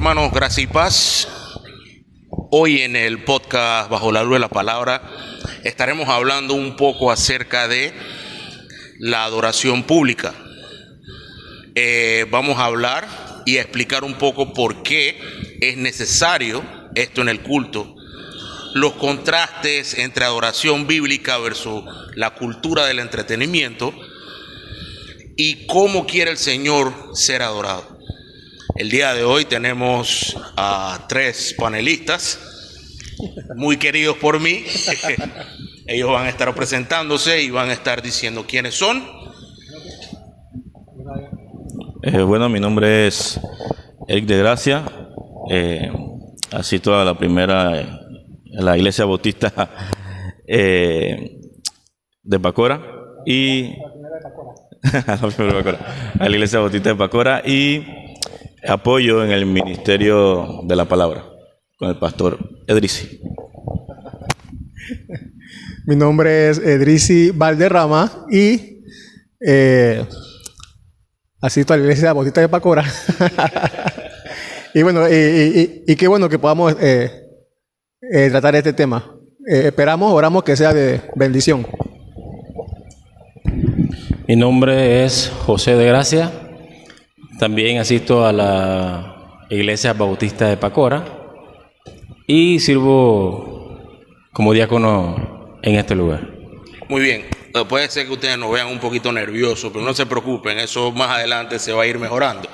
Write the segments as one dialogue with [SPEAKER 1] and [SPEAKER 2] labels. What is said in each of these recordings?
[SPEAKER 1] hermanos, gracia y paz. Hoy en el podcast Bajo la Luz de la Palabra estaremos hablando un poco acerca de la adoración pública. Vamos a hablar y a explicar un poco por qué es necesario esto en el culto, los contrastes entre adoración bíblica versus la cultura del entretenimiento y cómo quiere el Señor ser adorado. El día de hoy tenemos a 3 panelistas muy queridos por mí. Ellos van a estar presentándose y van a estar diciendo quiénes son.
[SPEAKER 2] Bueno, mi nombre es Eric de Gracia. Asisto a la la Iglesia Bautista de Pacora y a la Iglesia Bautista de Pacora y apoyo en el ministerio de la palabra con el pastor Edrisi.
[SPEAKER 3] Mi nombre es Edrisi Valderrama y asisto a la Iglesia Bautista de Pacora. Y bueno, y qué bueno que podamos tratar este tema. Oramos que sea de bendición.
[SPEAKER 4] Mi nombre es José de Gracia. También asisto a la Iglesia Bautista de Pacora y sirvo como diácono en este lugar.
[SPEAKER 1] Muy bien, puede ser que ustedes nos vean un poquito nerviosos, pero no se preocupen, eso más adelante se va a ir mejorando.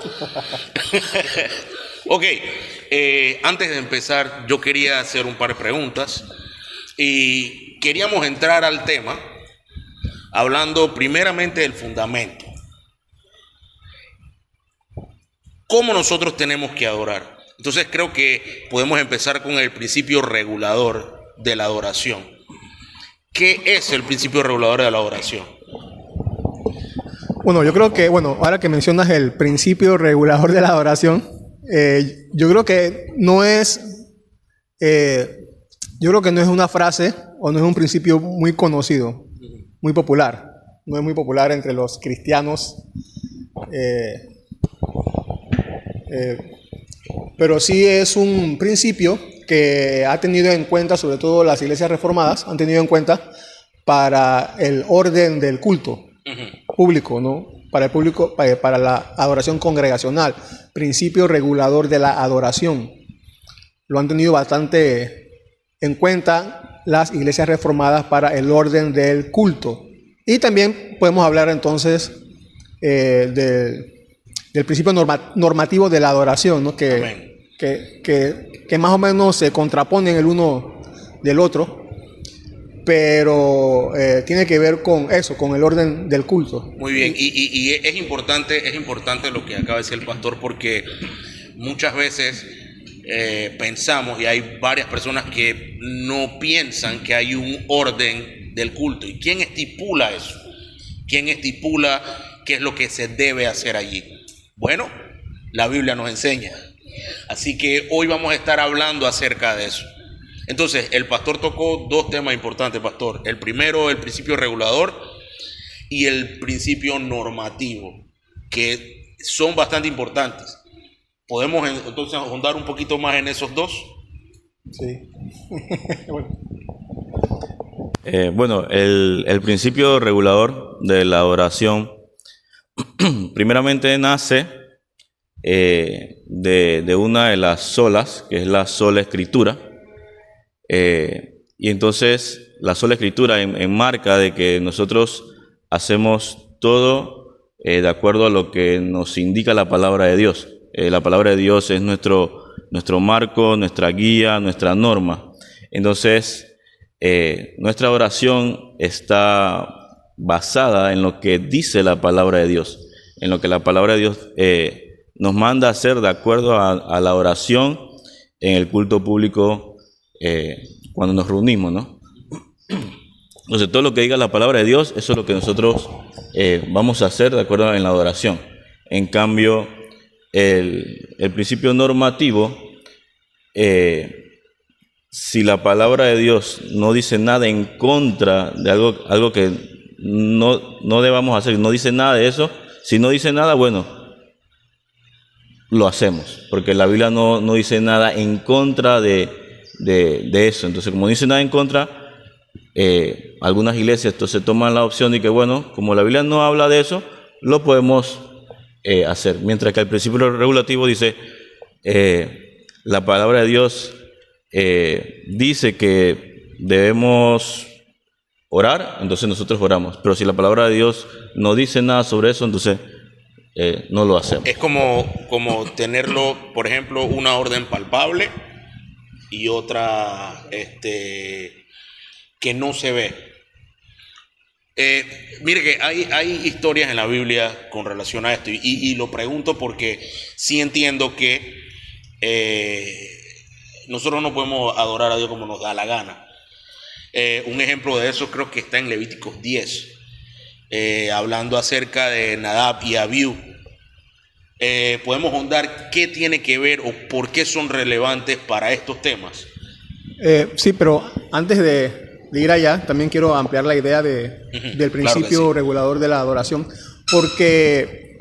[SPEAKER 1] Ok, antes de empezar yo quería hacer un par de preguntas y queríamos entrar al tema hablando primeramente del fundamento. ¿Cómo nosotros tenemos que adorar? Entonces creo que podemos empezar con el principio regulador de la adoración. ¿Qué es el principio regulador de la adoración?
[SPEAKER 3] Bueno, yo creo que, ahora que mencionas el principio regulador de la adoración, yo creo que no es una frase o no es un principio muy conocido, muy popular. No es muy popular entre los cristianos. Pero sí es un principio que ha tenido en cuenta, sobre todo las iglesias reformadas, han tenido en cuenta para el orden del culto público, ¿no? Para el público, para la adoración congregacional, principio regulador de la adoración. Lo han tenido bastante en cuenta las iglesias reformadas para el orden del culto. Y también podemos hablar entonces del principio normativo de la adoración, ¿no? que más o menos se componen el uno del otro, pero tiene que ver con eso, con el orden del culto.
[SPEAKER 1] Muy bien, y es importante lo que acaba de decir el pastor, porque muchas veces pensamos, y hay varias personas que no piensan que hay un orden del culto. ¿Y quién estipula eso? ¿Quién estipula qué es lo que se debe hacer allí? Bueno, la Biblia nos enseña. Así que hoy vamos a estar hablando acerca de eso. Entonces, el pastor tocó 2 temas importantes, pastor. El primero, el principio regulador, y el principio normativo, que son bastante importantes. ¿Podemos entonces ahondar un poquito más en esos 2?
[SPEAKER 3] Sí.
[SPEAKER 2] Bueno, el principio regulador de la adoración primeramente nace de una de las solas, que es la sola escritura, y entonces la sola escritura enmarca de que nosotros hacemos todo de acuerdo a lo que nos indica la palabra de Dios. La palabra de Dios es nuestro marco, nuestra guía, nuestra norma. Entonces nuestra oración está basada en lo que dice la palabra de Dios, en lo que la palabra de Dios nos manda a hacer de acuerdo a la oración en el culto público cuando nos reunimos, ¿no? Entonces todo lo que diga la palabra de Dios, eso es lo que nosotros vamos a hacer de acuerdo en la adoración. En cambio, el principio normativo, si la palabra de Dios no dice nada en contra de algo que no debamos hacer, no dice nada de eso, si no dice nada, bueno, lo hacemos, porque la Biblia no dice nada en contra de eso. Entonces, como no dice nada en contra, algunas iglesias entonces toman la opción de que, bueno, como la Biblia no habla de eso, lo podemos hacer. Mientras que el principio regulativo dice, la palabra de Dios dice que debemos orar, entonces nosotros oramos. Pero si la palabra de Dios no dice nada sobre eso, entonces no lo hacemos.
[SPEAKER 1] Es como tenerlo, por ejemplo, una orden palpable y otra que no se ve. Mire que hay historias en la Biblia con relación a esto y lo pregunto porque sí entiendo que nosotros no podemos adorar a Dios como nos da la gana. Un ejemplo de eso creo que está en Levíticos 10, hablando acerca de Nadab y Abiú. Podemos ahondar qué tiene que ver o por qué son relevantes para estos temas.
[SPEAKER 3] Sí, pero antes de ir allá, también quiero ampliar la idea del principio
[SPEAKER 1] Claro que sí.
[SPEAKER 3] regulador de la adoración, porque,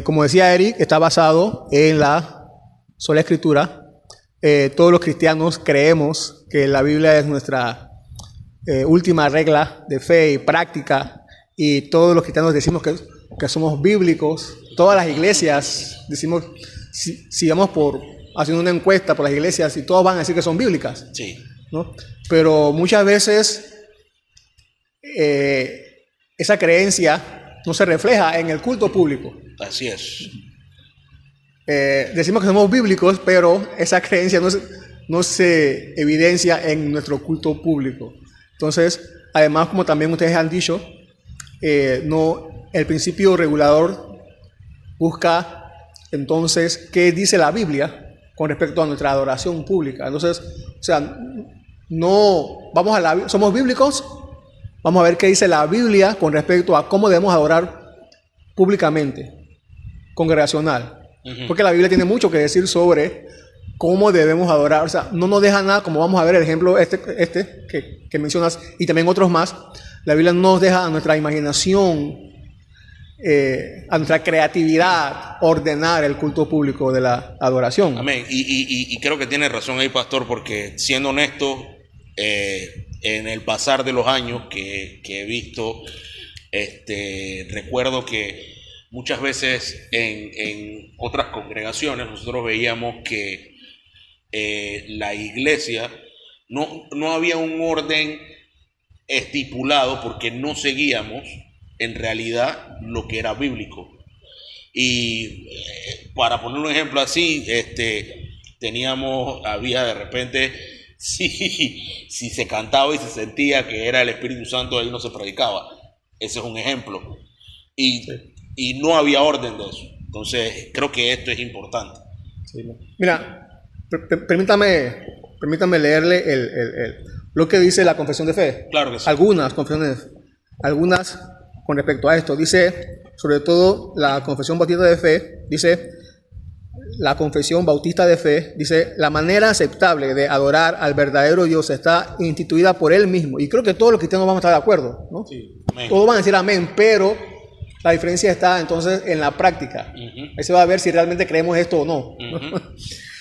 [SPEAKER 3] como decía Eric, está basado en la sola escritura. Todos los cristianos creemos que la Biblia es nuestra última regla de fe y práctica, y todos los cristianos decimos que somos bíblicos. Todas las iglesias decimos, si vamos haciendo una encuesta por las iglesias, y todos van a decir que son bíblicas,
[SPEAKER 1] Sí.
[SPEAKER 3] ¿no? Pero muchas veces esa creencia no se refleja en el culto público.
[SPEAKER 1] Así es.
[SPEAKER 3] Decimos que somos bíblicos, pero esa creencia no se evidencia en nuestro culto público. Entonces, además, como también ustedes han dicho, el principio regulador busca entonces qué dice la Biblia con respecto a nuestra adoración pública. Entonces, o sea, somos bíblicos, vamos a ver qué dice la Biblia con respecto a cómo debemos adorar públicamente, congregacional. Porque la Biblia tiene mucho que decir sobre cómo debemos adorar. O sea, no nos deja nada, como vamos a ver el ejemplo que mencionas, y también otros más. La Biblia no nos deja a nuestra imaginación, a nuestra creatividad, ordenar el culto público de la adoración.
[SPEAKER 1] Amén. Y creo que tiene razón ahí, pastor, porque siendo honesto, en el pasar de los años que he visto, recuerdo que muchas veces en otras congregaciones nosotros veíamos que la iglesia no había un orden estipulado porque no seguíamos en realidad lo que era bíblico. Y para poner un ejemplo así, había de repente, si se cantaba y se sentía que era el Espíritu Santo, ahí no se predicaba. Ese es un ejemplo. Y no había orden de eso. Entonces, creo que esto es importante.
[SPEAKER 3] Sí. Mira, permítame leerle lo que dice la confesión de fe.
[SPEAKER 1] Claro que sí.
[SPEAKER 3] Algunas confesiones, algunas con respecto a esto. Dice, sobre todo la confesión bautista de fe, dice, la confesión bautista de fe, dice, la manera aceptable de adorar al verdadero Dios está instituida por Él mismo. Y creo que todos los cristianos vamos a estar de acuerdo, ¿no?
[SPEAKER 1] Sí. Amén.
[SPEAKER 3] Todos van a decir amén, pero la diferencia está entonces en la práctica. Ahí se va a ver si realmente creemos esto o no.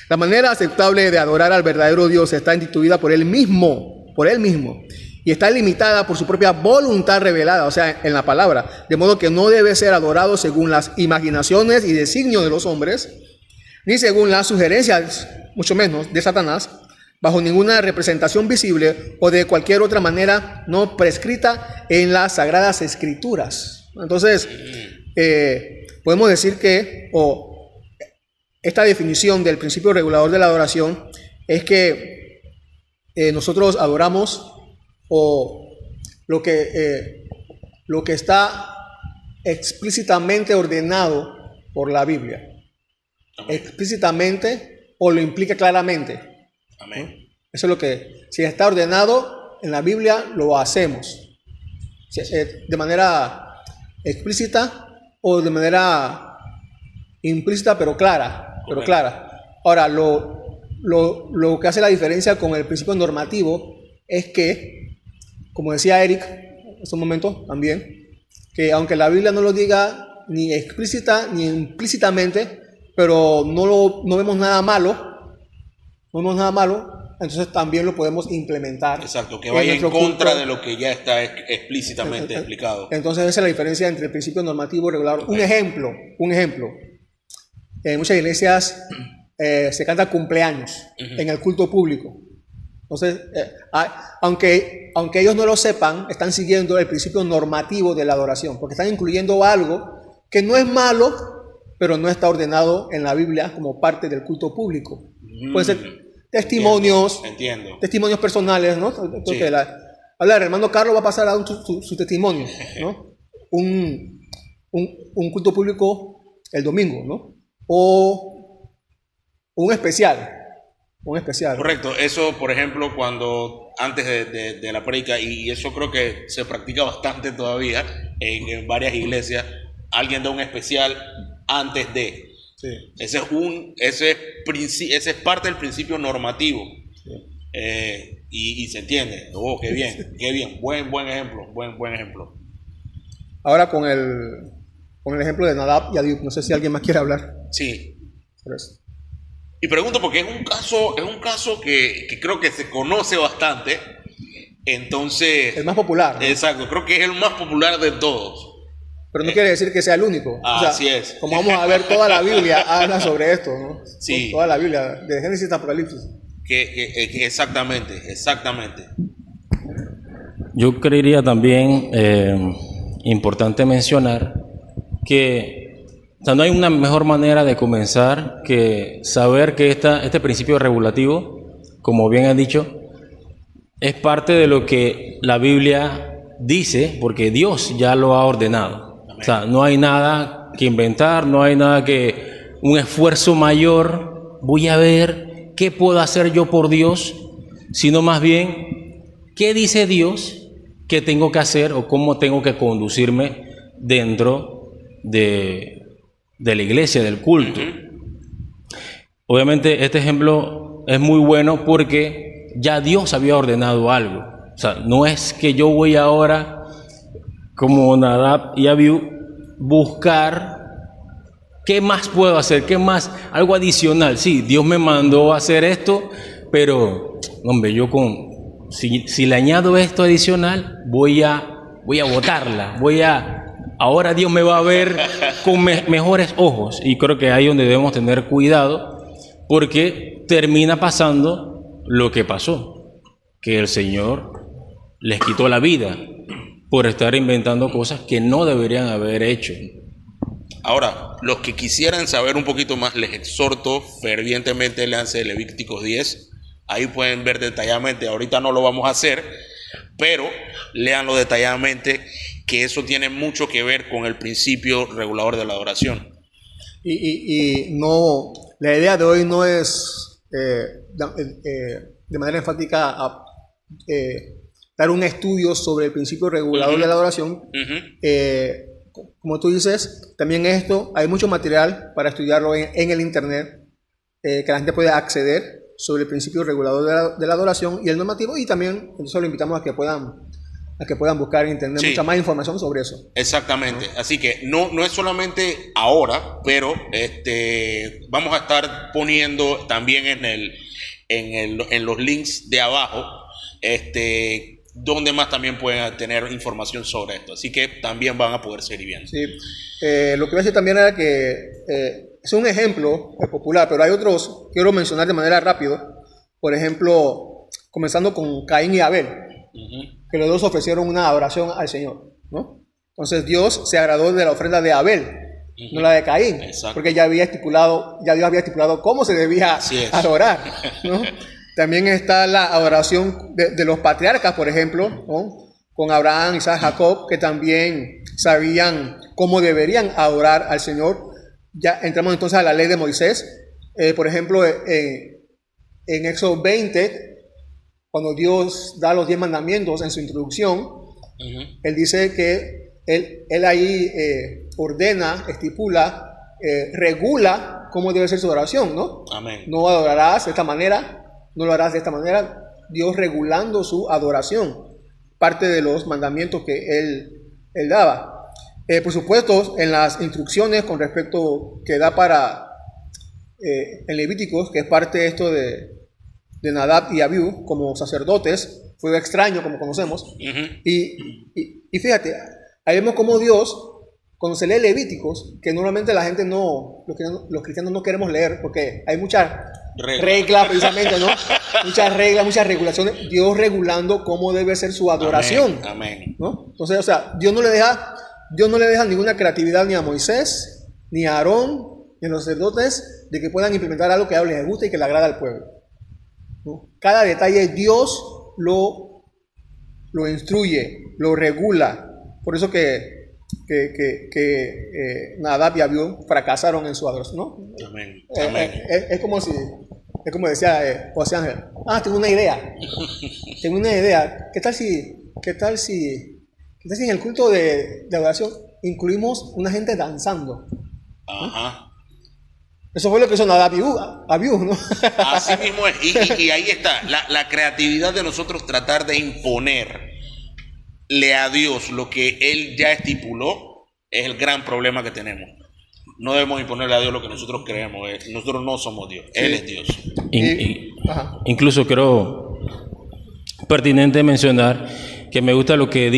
[SPEAKER 3] La manera aceptable de adorar al verdadero Dios está instituida por Él mismo, y está limitada por su propia voluntad revelada, o sea, en la palabra, de modo que no debe ser adorado según las imaginaciones y designios de los hombres, ni según las sugerencias, mucho menos, de Satanás, bajo ninguna representación visible o de cualquier otra manera no prescrita en las Sagradas Escrituras. Entonces, podemos decir que esta definición del principio regulador de la adoración es que nosotros adoramos lo que está explícitamente ordenado por la Biblia.
[SPEAKER 1] Amén.
[SPEAKER 3] Explícitamente o lo implica claramente.
[SPEAKER 1] Amén.
[SPEAKER 3] Eso es lo que, si está ordenado en la Biblia, lo hacemos. De manera explícita o de manera implícita, pero clara. Ahora, lo que hace la diferencia con el principio normativo es que, como decía Eric hace un momento también, que aunque la Biblia no lo diga ni explícita ni implícitamente, pero no vemos nada malo, entonces también lo podemos implementar.
[SPEAKER 1] Exacto, que vaya en contra
[SPEAKER 3] culto.
[SPEAKER 1] de lo que ya está explícitamente explicado.
[SPEAKER 3] Entonces esa es la diferencia entre el principio normativo y regulador. Un ejemplo. En muchas iglesias se canta cumpleaños en el culto público. Entonces, aunque ellos no lo sepan, están siguiendo el principio normativo de la adoración, porque están incluyendo algo que no es malo, pero no está ordenado en la Biblia como parte del culto público. Pueden ser testimonios,
[SPEAKER 1] Entiendo.
[SPEAKER 3] testimonios personales, ¿no? Entonces,
[SPEAKER 1] Sí.
[SPEAKER 3] el hermano Carlos va a pasar a dar su testimonio, ¿no? Un culto público el domingo, ¿no? O un especial.
[SPEAKER 1] Correcto, eso por ejemplo cuando antes de la prédica, y eso creo que se practica bastante todavía en varias iglesias, alguien da un especial antes de.
[SPEAKER 3] Sí.
[SPEAKER 1] Ese es parte del principio normativo. Y se entiende. Oh, qué bien. Buen ejemplo.
[SPEAKER 3] Ahora con el ejemplo de Nadab y Abiú, no sé si alguien más quiere hablar
[SPEAKER 1] Sí.
[SPEAKER 3] sobre eso.
[SPEAKER 1] Y pregunto porque es un caso que creo que se conoce bastante. Entonces,
[SPEAKER 3] El más popular, ¿no?
[SPEAKER 1] exacto, creo que es el más popular de todos.
[SPEAKER 3] Pero no quiere decir que sea el único.
[SPEAKER 1] Así es.
[SPEAKER 3] Como vamos a ver, toda la Biblia habla sobre esto, ¿no?
[SPEAKER 1] Sí.
[SPEAKER 3] Toda la Biblia, de Génesis hasta Apocalipsis.
[SPEAKER 1] Que exactamente.
[SPEAKER 4] Yo creería también importante mencionar que no hay una mejor manera de comenzar que saber que este principio regulativo, como bien han dicho, es parte de lo que la Biblia dice, porque Dios ya lo ha ordenado. O sea, no hay nada que inventar, no hay nada que un esfuerzo mayor, voy a ver qué puedo hacer yo por Dios, sino más bien, ¿qué dice Dios que tengo que hacer o cómo tengo que conducirme dentro de la iglesia, del culto? Obviamente este ejemplo es muy bueno porque ya Dios había ordenado algo. O sea, no es que yo voy ahora, como Nadab y Abiú, buscar qué más puedo hacer, qué más, algo adicional. Sí, Dios me mandó a hacer esto, pero, hombre, yo si le añado esto adicional, voy a botarla, ahora Dios me va a ver con mejores ojos. Y creo que ahí es donde debemos tener cuidado, porque termina pasando lo que pasó, que el Señor les quitó la vida por estar inventando cosas que no deberían haber hecho.
[SPEAKER 1] Ahora, los que quisieran saber un poquito más, les exhorto fervientemente, léanse Levíticos 10. Ahí pueden ver detalladamente. Ahorita no lo vamos a hacer, pero léanlo detalladamente, que eso tiene mucho que ver con el principio regulador de la adoración.
[SPEAKER 3] Y no, la idea de hoy no es de manera enfática dar un estudio sobre el principio regulador de la adoración. Como tú dices, también hay mucho material para estudiarlo en el internet, que la gente puede acceder sobre el principio regulador de la adoración y el normativo, y también entonces lo invitamos a que puedan buscar en internet mucha más información sobre eso.
[SPEAKER 1] Exactamente. Así que no es solamente ahora, pero vamos a estar poniendo también en los links de abajo donde más también pueden tener información sobre esto. Así que también van a poder seguir viendo.
[SPEAKER 3] Sí. Lo que voy a decir también era que es un ejemplo popular, pero hay otros, quiero mencionar de manera rápida. Por ejemplo, comenzando con Caín y Abel, que los dos ofrecieron una adoración al Señor, ¿no? Entonces Dios se agradó de la ofrenda de Abel, no la de Caín.
[SPEAKER 1] Exacto.
[SPEAKER 3] Porque ya Dios había estipulado cómo se debía adorar, ¿no? También está la adoración de los patriarcas, por ejemplo, ¿no? Con Abraham, Isaac, Jacob, que también sabían cómo deberían adorar al Señor. Ya entramos entonces a la ley de Moisés. Por ejemplo, en Éxodo 20, cuando Dios da los 10 mandamientos en su introducción, Él dice que Él ahí ordena, estipula, regula cómo debe ser su adoración, ¿no?
[SPEAKER 1] Amén.
[SPEAKER 3] No adorarás de esta manera, no lo harás de esta manera. Dios regulando su adoración, parte de los mandamientos que Él daba. Por supuesto, en las instrucciones con respecto que da para en Levíticos, que es parte de esto de Nadab y Abiú, como sacerdotes, fuego extraño, como conocemos. Y fíjate, ahí vemos cómo Dios, cuando se lee Levíticos, que normalmente la gente los cristianos no queremos leer, porque hay muchas reglas precisamente, ¿no? Muchas reglas, muchas regulaciones, Dios regulando cómo debe ser su adoración.
[SPEAKER 1] Amén.
[SPEAKER 3] ¿No? Entonces, o sea, Dios no le deja ninguna creatividad ni a Moisés, ni a Aarón, ni a los sacerdotes, de que puedan implementar algo que a ellos les guste y que le agrada al pueblo, ¿no? Cada detalle Dios lo instruye, lo regula. Por eso que Nadab y Abiú fracasaron en su adoración, ¿no?
[SPEAKER 1] Amén.
[SPEAKER 3] Es como decía José Ángel. Tengo una idea. ¿Qué tal si en el culto de adoración incluimos una gente danzando?
[SPEAKER 1] Ajá.
[SPEAKER 3] Eso fue lo que hizo Nadab y Abiú, ¿no?
[SPEAKER 1] Así mismo es. Y ahí está, la creatividad de nosotros tratar de imponerle a Dios lo que Él ya estipuló es el gran problema que tenemos. No debemos imponerle a Dios lo que nosotros creemos. Nosotros no somos Dios, Él es Dios.
[SPEAKER 4] Incluso creo pertinente mencionar que me gusta lo que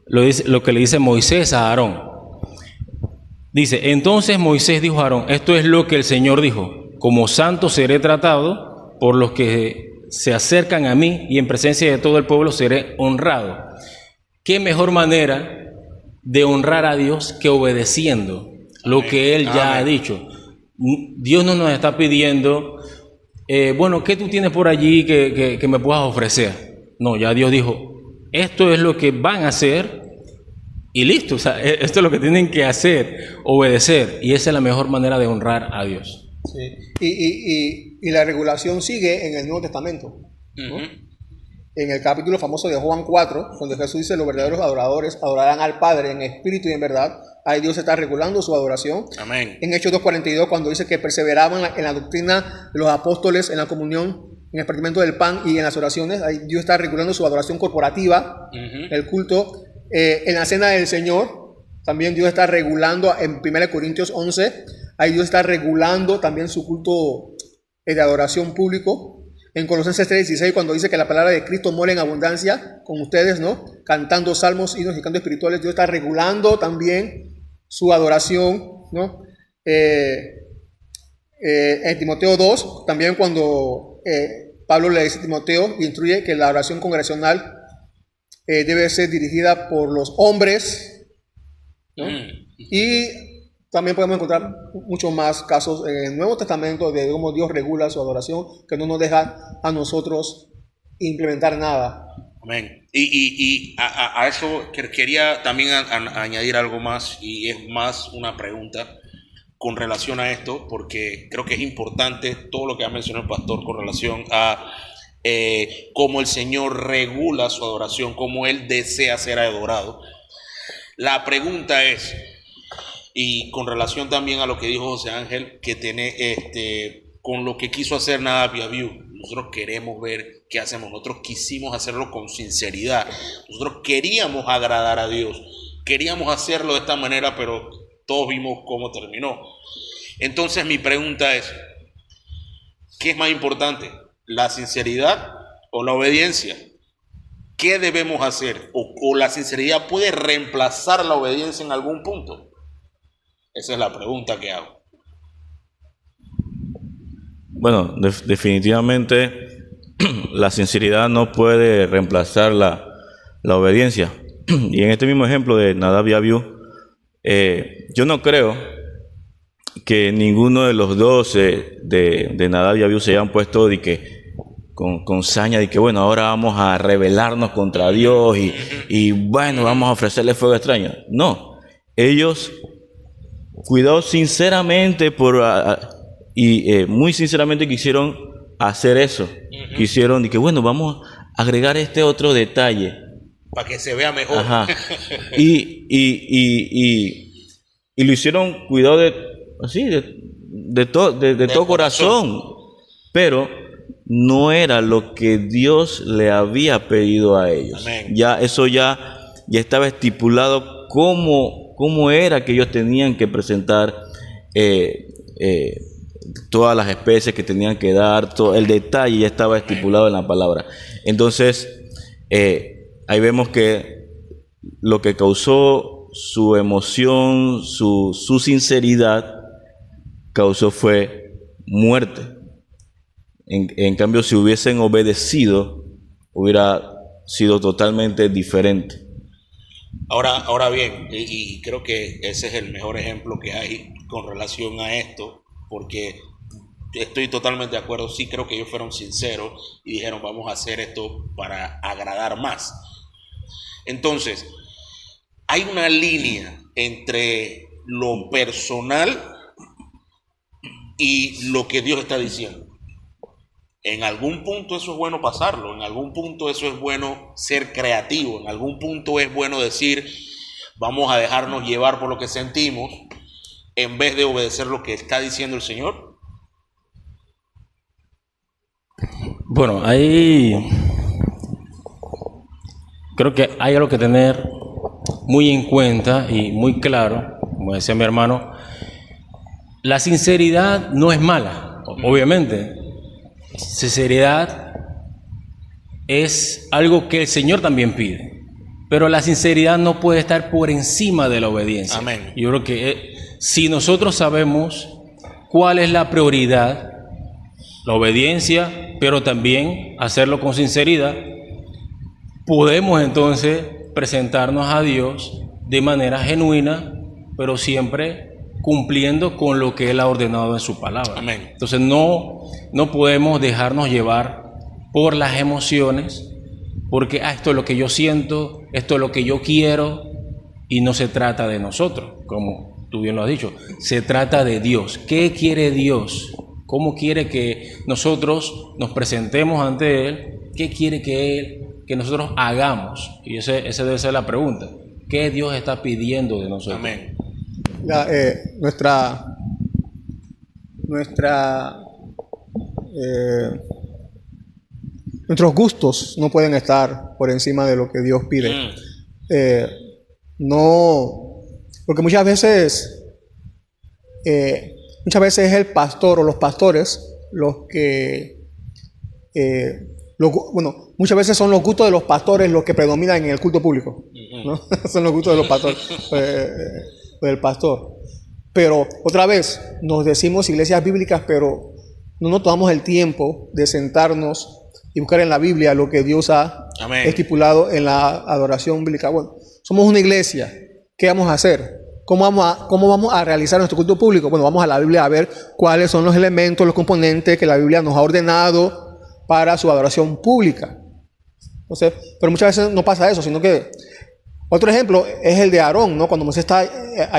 [SPEAKER 4] lo que le dice Moisés a Aarón. Dice, entonces Moisés dijo a Aarón, esto es lo que el Señor dijo, como santo seré tratado por los que se acercan a mí y en presencia de todo el pueblo seré honrado. ¿Qué mejor manera de honrar a Dios que obedeciendo lo que Él ya ha dicho? Dios no nos está pidiendo, ¿qué tú tienes por allí que me puedas ofrecer? No, ya Dios dijo, esto es lo que van a hacer. Y listo, o sea, esto es lo que tienen que hacer, obedecer, y esa es la mejor manera de honrar a Dios.
[SPEAKER 3] Sí. Y la regulación sigue en el Nuevo Testamento, ¿no? En el capítulo famoso de Juan 4, donde Jesús dice, los verdaderos adoradores adorarán al Padre en espíritu y en verdad. Ahí Dios está regulando su adoración.
[SPEAKER 1] Amén.
[SPEAKER 3] En Hechos 2:42, cuando dice que perseveraban en la doctrina de los apóstoles, en la comunión, en el partimiento del pan y en las oraciones, ahí Dios está regulando su adoración corporativa, el culto. En la cena del Señor, también Dios está regulando, en 1 Corintios 11, ahí Dios está regulando también su culto de adoración público. En Colosenses 3:16, cuando dice que la palabra de Cristo mora en abundancia con ustedes, ¿no? Cantando salmos, himnos y cantos espirituales, Dios está regulando también su adoración, ¿no? En Timoteo 2, también cuando Pablo le dice a Timoteo, instruye que la oración congregacional debe ser dirigida por los hombres, ¿no? Y también podemos encontrar muchos más casos en el Nuevo Testamento de cómo Dios regula su adoración, que no nos deja a nosotros implementar nada.
[SPEAKER 1] Amén. Y a eso quería también añadir algo más, y es más una pregunta con relación a esto, porque creo que es importante todo lo que ha mencionado el pastor con relación a cómo el Señor regula su adoración, cómo Él desea ser adorado. La pregunta es, y con relación también a lo que dijo José Ángel, que tiene con lo que quiso hacer Nadab y Abiú, nosotros queremos ver qué hacemos. Nosotros quisimos hacerlo con sinceridad, nosotros queríamos agradar a Dios, queríamos hacerlo de esta manera, pero todos vimos cómo terminó. Entonces mi pregunta es, ¿qué es más importante? ¿La sinceridad o la obediencia? ¿Qué debemos hacer? ¿O la sinceridad puede reemplazar la obediencia en algún punto? Esa es la pregunta que hago.
[SPEAKER 2] Bueno, definitivamente la sinceridad no puede reemplazar la obediencia. Y en este mismo ejemplo de Nadab y Abiú, yo no creo que ninguno de los dos de Nadab y Abiú se hayan puesto de que con saña de que bueno, ahora vamos a rebelarnos contra Dios y bueno, vamos a ofrecerle fuego extraño. No, ellos cuidado sinceramente muy sinceramente quisieron hacer eso. Quisieron de que bueno, vamos a agregar este otro detalle
[SPEAKER 1] para que se vea mejor.
[SPEAKER 2] Ajá. Y lo hicieron cuidado de todo corazón, pero no era lo que Dios le había pedido a ellos.
[SPEAKER 1] Amén.
[SPEAKER 2] Ya estaba estipulado cómo era que ellos tenían que presentar todas las especies que tenían que dar, todo el detalle ya estaba estipulado en la palabra. Entonces, ahí vemos que lo que causó su emoción, su sinceridad, causó fue muerte. En cambio, si hubiesen obedecido, hubiera sido totalmente diferente.
[SPEAKER 1] Ahora bien, y creo que ese es el mejor ejemplo que hay con relación a esto, porque estoy totalmente de acuerdo. Sí, creo que ellos fueron sinceros y dijeron, vamos a hacer esto para agradar más. Entonces, hay una línea entre lo personal y lo que Dios está diciendo. En algún punto eso es bueno pasarlo, en algún punto eso es bueno ser creativo, en algún punto es bueno decir, vamos a dejarnos llevar por lo que sentimos, en vez de obedecer lo que está diciendo el Señor.
[SPEAKER 4] Bueno, ahí creo que hay algo que tener muy en cuenta y muy claro, como decía mi hermano. La sinceridad no es mala, obviamente. Sinceridad es algo que el Señor también pide, pero la sinceridad no puede estar por encima de la obediencia.
[SPEAKER 1] Amén.
[SPEAKER 4] Yo creo que si nosotros sabemos cuál es la prioridad, la obediencia, pero también hacerlo con sinceridad, podemos entonces presentarnos a Dios de manera genuina, pero siempre cumpliendo con lo que Él ha ordenado en su palabra.
[SPEAKER 1] Amén.
[SPEAKER 4] Entonces no podemos dejarnos llevar por las emociones, porque esto es lo que yo siento, esto es lo que yo quiero, y no se trata de nosotros, como tú bien lo has dicho, se trata de Dios. ¿Qué quiere Dios? ¿Cómo quiere que nosotros nos presentemos ante Él? ¿Qué quiere que nosotros hagamos? Y esa debe ser la pregunta. ¿Qué Dios está pidiendo de nosotros?
[SPEAKER 1] Amén.
[SPEAKER 3] Nuestros gustos no pueden estar por encima de lo que Dios pide. No, porque muchas veces es el pastor o los pastores los que, muchas veces son los gustos de los pastores los que predominan en el culto público, ¿no? Son los gustos de los pastores, del pastor. Pero otra vez, nos decimos iglesias bíblicas, pero no nos tomamos el tiempo de sentarnos y buscar en la Biblia lo que Dios ha
[SPEAKER 1] Amén.
[SPEAKER 3] estipulado en la adoración bíblica. Bueno, somos una iglesia. ¿Qué vamos a hacer? ¿Cómo vamos a realizar nuestro culto público? Bueno, vamos a la Biblia a ver cuáles son los elementos, los componentes que la Biblia nos ha ordenado para su adoración pública. Entonces, pero muchas veces no pasa eso, sino que otro ejemplo es el de Aarón, ¿no? Cuando Moisés está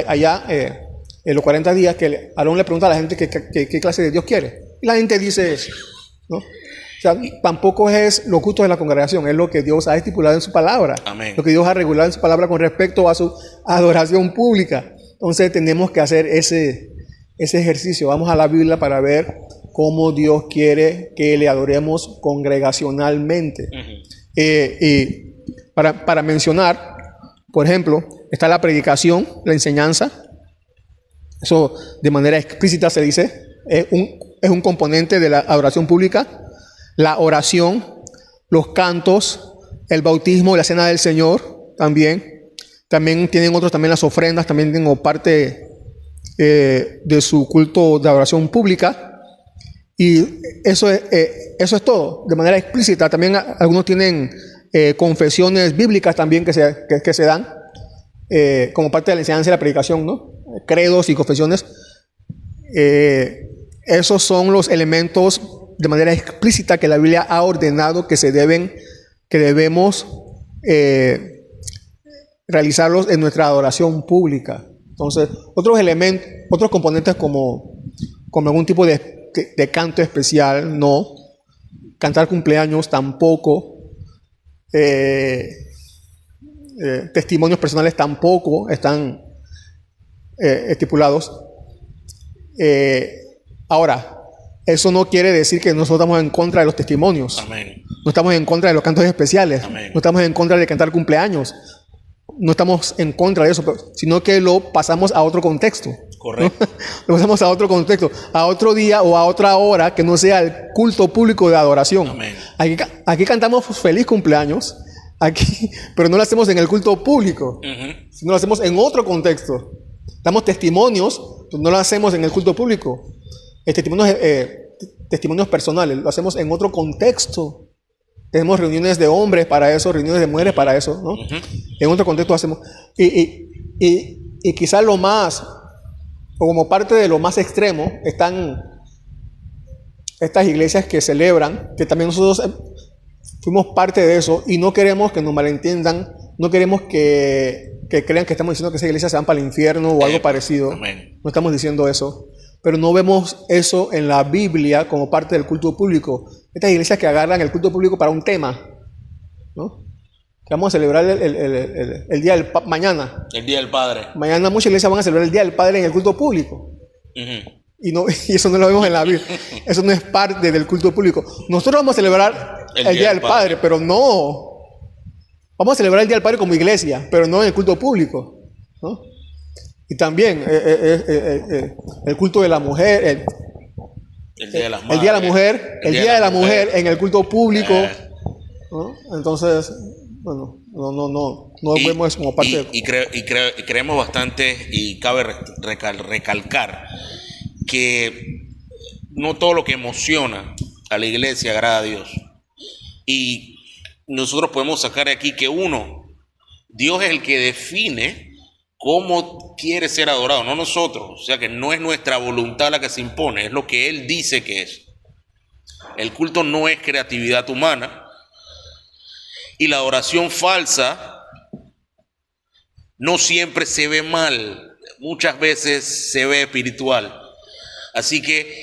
[SPEAKER 3] allá en los 40 días, que Aarón le pregunta a la gente qué clase de Dios quiere. Y la gente dice eso, ¿no? O sea, tampoco es los gustos de la congregación, es lo que Dios ha estipulado en su palabra.
[SPEAKER 1] Amén.
[SPEAKER 3] Lo que Dios ha regulado en su palabra con respecto a su adoración pública. Entonces tenemos que hacer ese ejercicio. Vamos a la Biblia para ver cómo Dios quiere que le adoremos congregacionalmente. Y para mencionar, por ejemplo, está la predicación, la enseñanza. Eso de manera explícita se dice, es un componente de la adoración pública. La oración, los cantos, el bautismo, la cena del Señor también. También tienen otros, también las ofrendas, también tienen parte de su culto de adoración pública. Y eso es todo, de manera explícita. También algunos tienen confesiones bíblicas también que se dan como parte de la enseñanza y la predicación, ¿no? Credos y confesiones. Esos son los elementos de manera explícita que la Biblia ha ordenado que debemos realizarlos en nuestra adoración pública. Entonces, otros elementos, otros componentes como algún tipo de canto especial, no. Cantar cumpleaños tampoco. Testimonios personales tampoco están estipulados. Ahora, eso no quiere decir que nosotros estamos en contra de los testimonios.
[SPEAKER 1] Amén.
[SPEAKER 3] No estamos en contra de los cantos especiales.
[SPEAKER 1] Amén.
[SPEAKER 3] No estamos en contra de cantar cumpleaños. No estamos en contra de eso, sino que lo pasamos a otro contexto.
[SPEAKER 1] Correcto.
[SPEAKER 3] Lo pasamos a otro contexto, a otro día o a otra hora que no sea el culto público de adoración.
[SPEAKER 1] Amén.
[SPEAKER 3] Aquí cantamos feliz cumpleaños, aquí, pero no lo hacemos en el culto público, sino lo hacemos en otro contexto. Damos testimonios, pero no lo hacemos en el culto público. Testimonios personales, lo hacemos en otro contexto. Tenemos reuniones de hombres para eso, reuniones de mujeres para eso, ¿no? En otro contexto hacemos. Y quizás lo más, o como parte de lo más extremo, están estas iglesias que celebran, que también nosotros fuimos parte de eso, y no queremos que nos malentiendan, no queremos que crean que estamos diciendo que esas iglesias se van para el infierno o algo parecido.
[SPEAKER 1] Amén.
[SPEAKER 3] No estamos diciendo eso. Pero no vemos eso en la Biblia como parte del culto público. Estas iglesias que agarran el culto público para un tema, ¿no? Que vamos a celebrar el día del mañana.
[SPEAKER 1] El Día del Padre.
[SPEAKER 3] Mañana muchas iglesias van a celebrar el Día del Padre en el culto público. Y eso no lo vemos en la Biblia. Eso no es parte del culto público. Nosotros vamos a celebrar el Día del Padre, pero no. Vamos a celebrar el Día del Padre como iglesia, pero no en el culto público, ¿no? Y también el culto de la mujer,
[SPEAKER 1] El Día de las
[SPEAKER 3] el Día de la Mujer, el Día de la Mujer en el culto público, ¿no? Entonces, bueno, no vemos eso como parte
[SPEAKER 1] y creemos bastante, y cabe recalcar que no todo lo que emociona a la iglesia agrada a Dios. Y nosotros podemos sacar de aquí que Dios es el que define cómo quiere ser adorado, no nosotros. O sea que no es nuestra voluntad la que se impone, es lo que Él dice que es. El culto no es creatividad humana, y la adoración falsa no siempre se ve mal, muchas veces se ve espiritual. Así que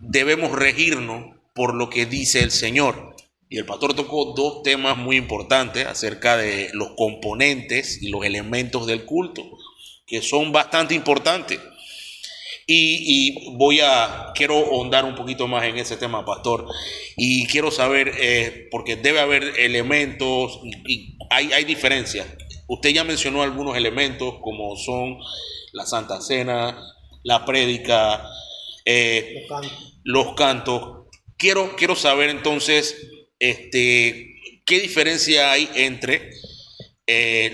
[SPEAKER 1] debemos regirnos por lo que dice el Señor. Y el pastor tocó dos temas muy importantes acerca de los componentes y los elementos del culto, que son bastante importantes. Y quiero ahondar un poquito más en ese tema, pastor. Y quiero saber, porque debe haber elementos y hay diferencias. Usted ya mencionó algunos elementos como son la Santa Cena, la prédica, los cantos. Quiero saber entonces qué diferencia hay entre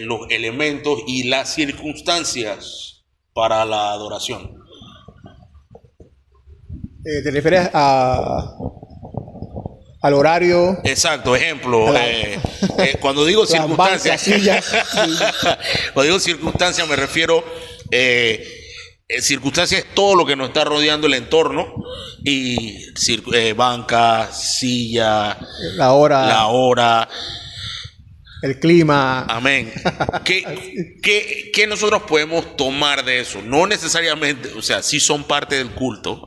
[SPEAKER 1] los elementos y las circunstancias para la adoración.
[SPEAKER 3] ¿Te refieres al horario?
[SPEAKER 1] Exacto, ejemplo, cuando digo circunstancias, cuando digo circunstancias me refiero, circunstancias es todo lo que nos está rodeando el entorno, y banca, silla,
[SPEAKER 3] la hora, el clima.
[SPEAKER 1] Amén. ¿Qué nosotros podemos tomar de eso? No necesariamente, o sea, sí son parte del culto.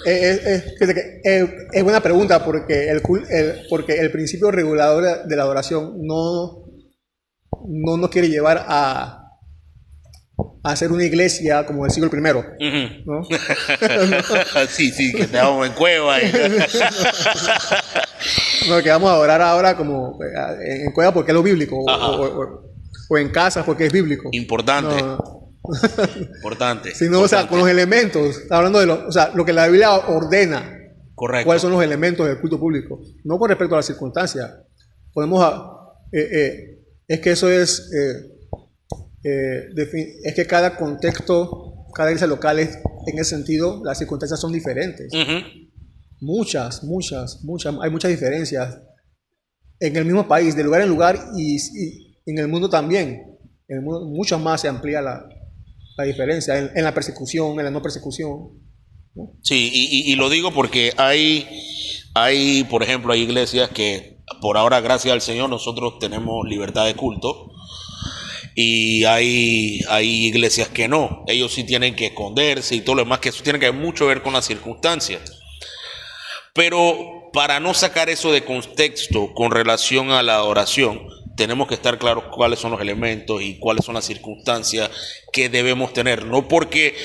[SPEAKER 3] Es buena pregunta, porque el principio regulador de la adoración no nos quiere llevar a hacer una iglesia como del siglo I, ¿no?
[SPEAKER 1] Sí, que estamos en cueva.
[SPEAKER 3] No, que vamos a adorar ahora como en cueva porque es lo bíblico, o en casa porque es bíblico.
[SPEAKER 1] Importante.
[SPEAKER 3] No.
[SPEAKER 1] Importante.
[SPEAKER 3] Sino, o sea, con los elementos, está hablando de lo que la Biblia ordena.
[SPEAKER 1] Correcto.
[SPEAKER 3] ¿Cuáles son los elementos del culto público? No con respecto a las circunstancias. Es que eso es que cada contexto, cada iglesia local es, en ese sentido, las circunstancias son diferentes. Muchas, hay muchas diferencias en el mismo país, de lugar en lugar, y en el mundo también. En el mundo, mucho más se amplía la diferencia en la persecución, en la no persecución, ¿no?
[SPEAKER 1] Sí, y lo digo porque hay, por ejemplo, hay iglesias que por ahora, gracias al Señor, nosotros tenemos libertad de culto, y hay iglesias que no. Ellos sí tienen que esconderse y todo lo demás, que eso tiene que ver mucho ver con las circunstancias. Pero para no sacar eso de contexto con relación a la adoración, tenemos que estar claros cuáles son los elementos y cuáles son las circunstancias que debemos tener. No porque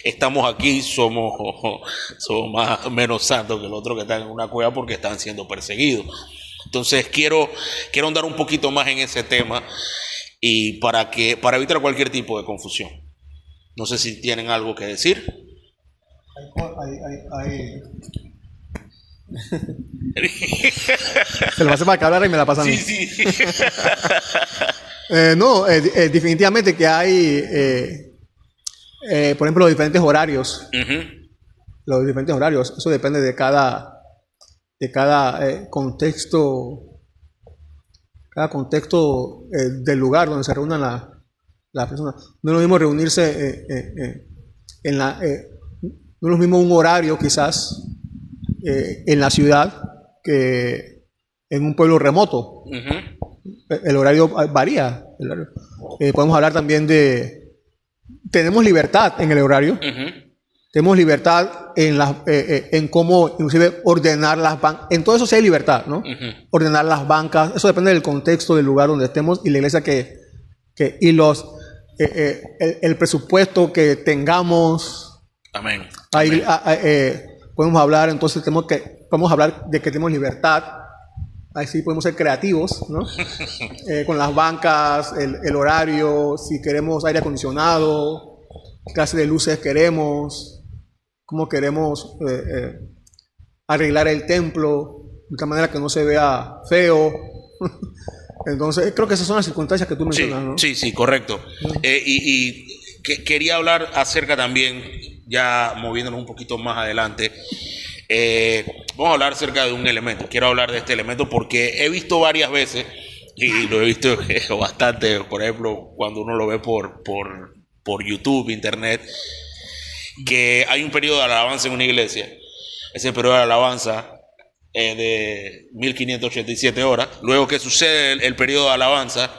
[SPEAKER 1] estamos aquí somos menos santos que los otros que están en una cueva porque están siendo perseguidos. Entonces quiero ahondar un poquito más en ese tema, y para evitar cualquier tipo de confusión. No sé si tienen algo que decir.
[SPEAKER 3] Se lo hace para que hablar y me la pasa a mí.
[SPEAKER 1] Sí.
[SPEAKER 3] Definitivamente que hay, por ejemplo, los diferentes horarios. Los diferentes horarios, eso depende de cada contexto, del lugar donde se reúnan las personas. No es lo mismo reunirse no es lo mismo un horario quizás en la ciudad que en un pueblo remoto. El horario varía. Podemos hablar también tenemos libertad en el horario. Tenemos libertad en cómo, inclusive, ordenar las bancas. En todo eso sí hay libertad, ¿no? Ordenar las bancas. Eso depende del contexto del lugar donde estemos y la iglesia y el presupuesto que tengamos.
[SPEAKER 1] Amén.
[SPEAKER 3] Ahí, podemos hablar, entonces podemos hablar de que tenemos libertad. Ahí sí podemos ser creativos, ¿no? Con las bancas, el horario, si queremos aire acondicionado, qué clase de luces queremos, cómo queremos arreglar el templo de tal manera que no se vea feo. Entonces, creo que esas son las circunstancias que tú mencionas, ¿no?
[SPEAKER 1] Sí, correcto. Quería hablar acerca también, ya moviéndonos un poquito más adelante, vamos a hablar acerca de un elemento. Quiero hablar de este elemento porque he visto varias veces, y lo he visto bastante, por ejemplo, cuando uno lo ve por YouTube, internet, que hay un periodo de alabanza en una iglesia. Ese periodo de alabanza de 1587 horas. Luego que sucede el periodo de alabanza,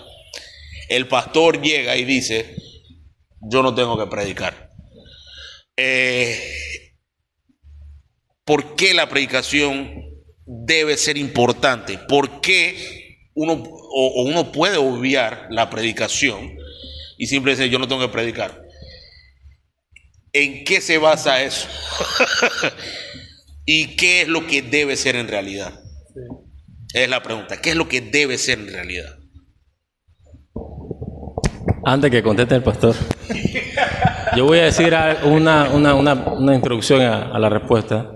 [SPEAKER 1] el pastor llega y dice: yo no tengo que predicar. ¿Por qué la predicación debe ser importante? ¿Por qué uno puede obviar la predicación y simplemente decir: yo no tengo que predicar? ¿En qué se basa eso? ¿Y qué es lo que debe ser en realidad? Sí. Es la pregunta. ¿Qué es lo que debe ser en realidad?
[SPEAKER 4] Antes que conteste el pastor, yo voy a decir una introducción a la respuesta.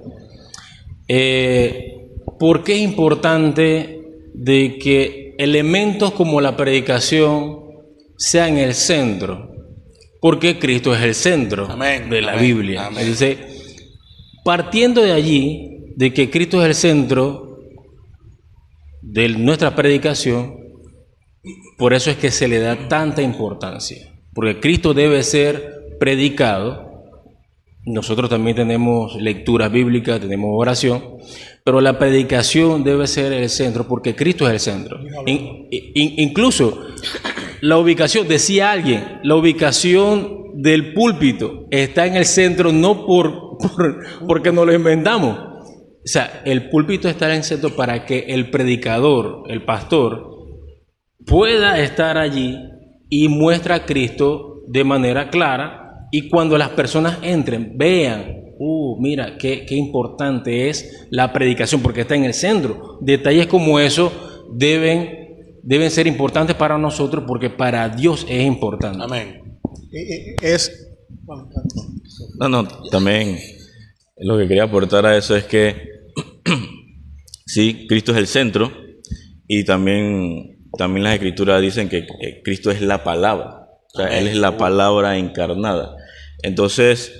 [SPEAKER 4] ¿Por qué es importante de que elementos como la predicación sean el centro? Porque Cristo es el centro de la Biblia. Amén. Entonces, partiendo de allí, de que Cristo es el centro de nuestra predicación, por eso es que se le da tanta importancia. Porque Cristo debe ser predicado. Nosotros también tenemos lecturas bíblicas, tenemos oración, pero la predicación debe ser el centro porque Cristo es el centro. Incluso la ubicación, decía alguien, la ubicación del púlpito está en el centro no porque nos lo inventamos. O sea, el púlpito está en el centro para que el predicador, el pastor, pueda estar allí y muestra a Cristo de manera clara. Y cuando las personas entren, vean, mira, qué importante es la predicación, porque está en el centro. Detalles como eso deben ser importantes para nosotros, porque para Dios es importante.
[SPEAKER 1] Amén.
[SPEAKER 2] También lo que quería aportar a eso es que sí, Cristo es el centro, y también las Escrituras dicen que Cristo es la palabra. O sea, Él es la palabra encarnada. Entonces,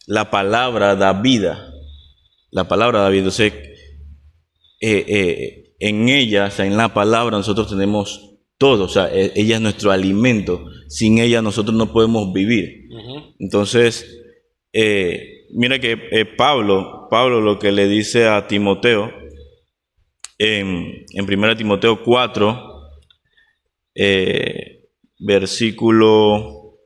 [SPEAKER 2] la palabra da vida. La palabra da vida. Entonces, en ella, o sea, en la palabra, nosotros tenemos todo. O sea, ella es nuestro alimento. Sin ella nosotros no podemos vivir. Entonces, mira que Pablo lo que le dice a Timoteo, en 1 Timoteo 4, versículo,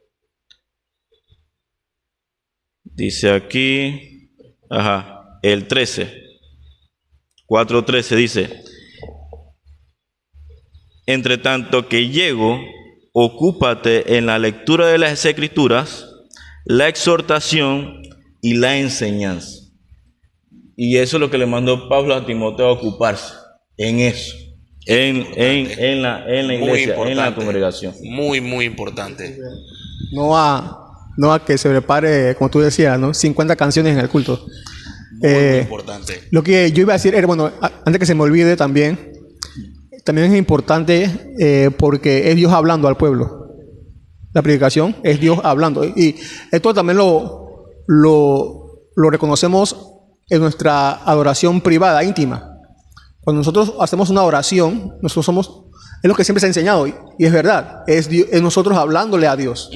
[SPEAKER 2] dice aquí, el 13, 4:13 dice: entre tanto que llego, ocúpate en la lectura de las Escrituras, la exhortación y la enseñanza. Y eso es lo que le mandó Pablo a Timoteo, a ocuparse en eso. En la iglesia, en la congregación.
[SPEAKER 1] Muy, muy importante.
[SPEAKER 3] no a que se prepare, como tú decías, ¿no? 50 canciones en el culto.
[SPEAKER 1] Muy importante.
[SPEAKER 3] Lo que yo iba a decir era, bueno, antes que se me olvide también es importante porque es Dios hablando al pueblo. La predicación es Dios hablando. Y esto también lo reconocemos en nuestra adoración privada, íntima. Cuando nosotros hacemos una oración, es lo que siempre se ha enseñado, y es verdad, es nosotros hablándole a Dios.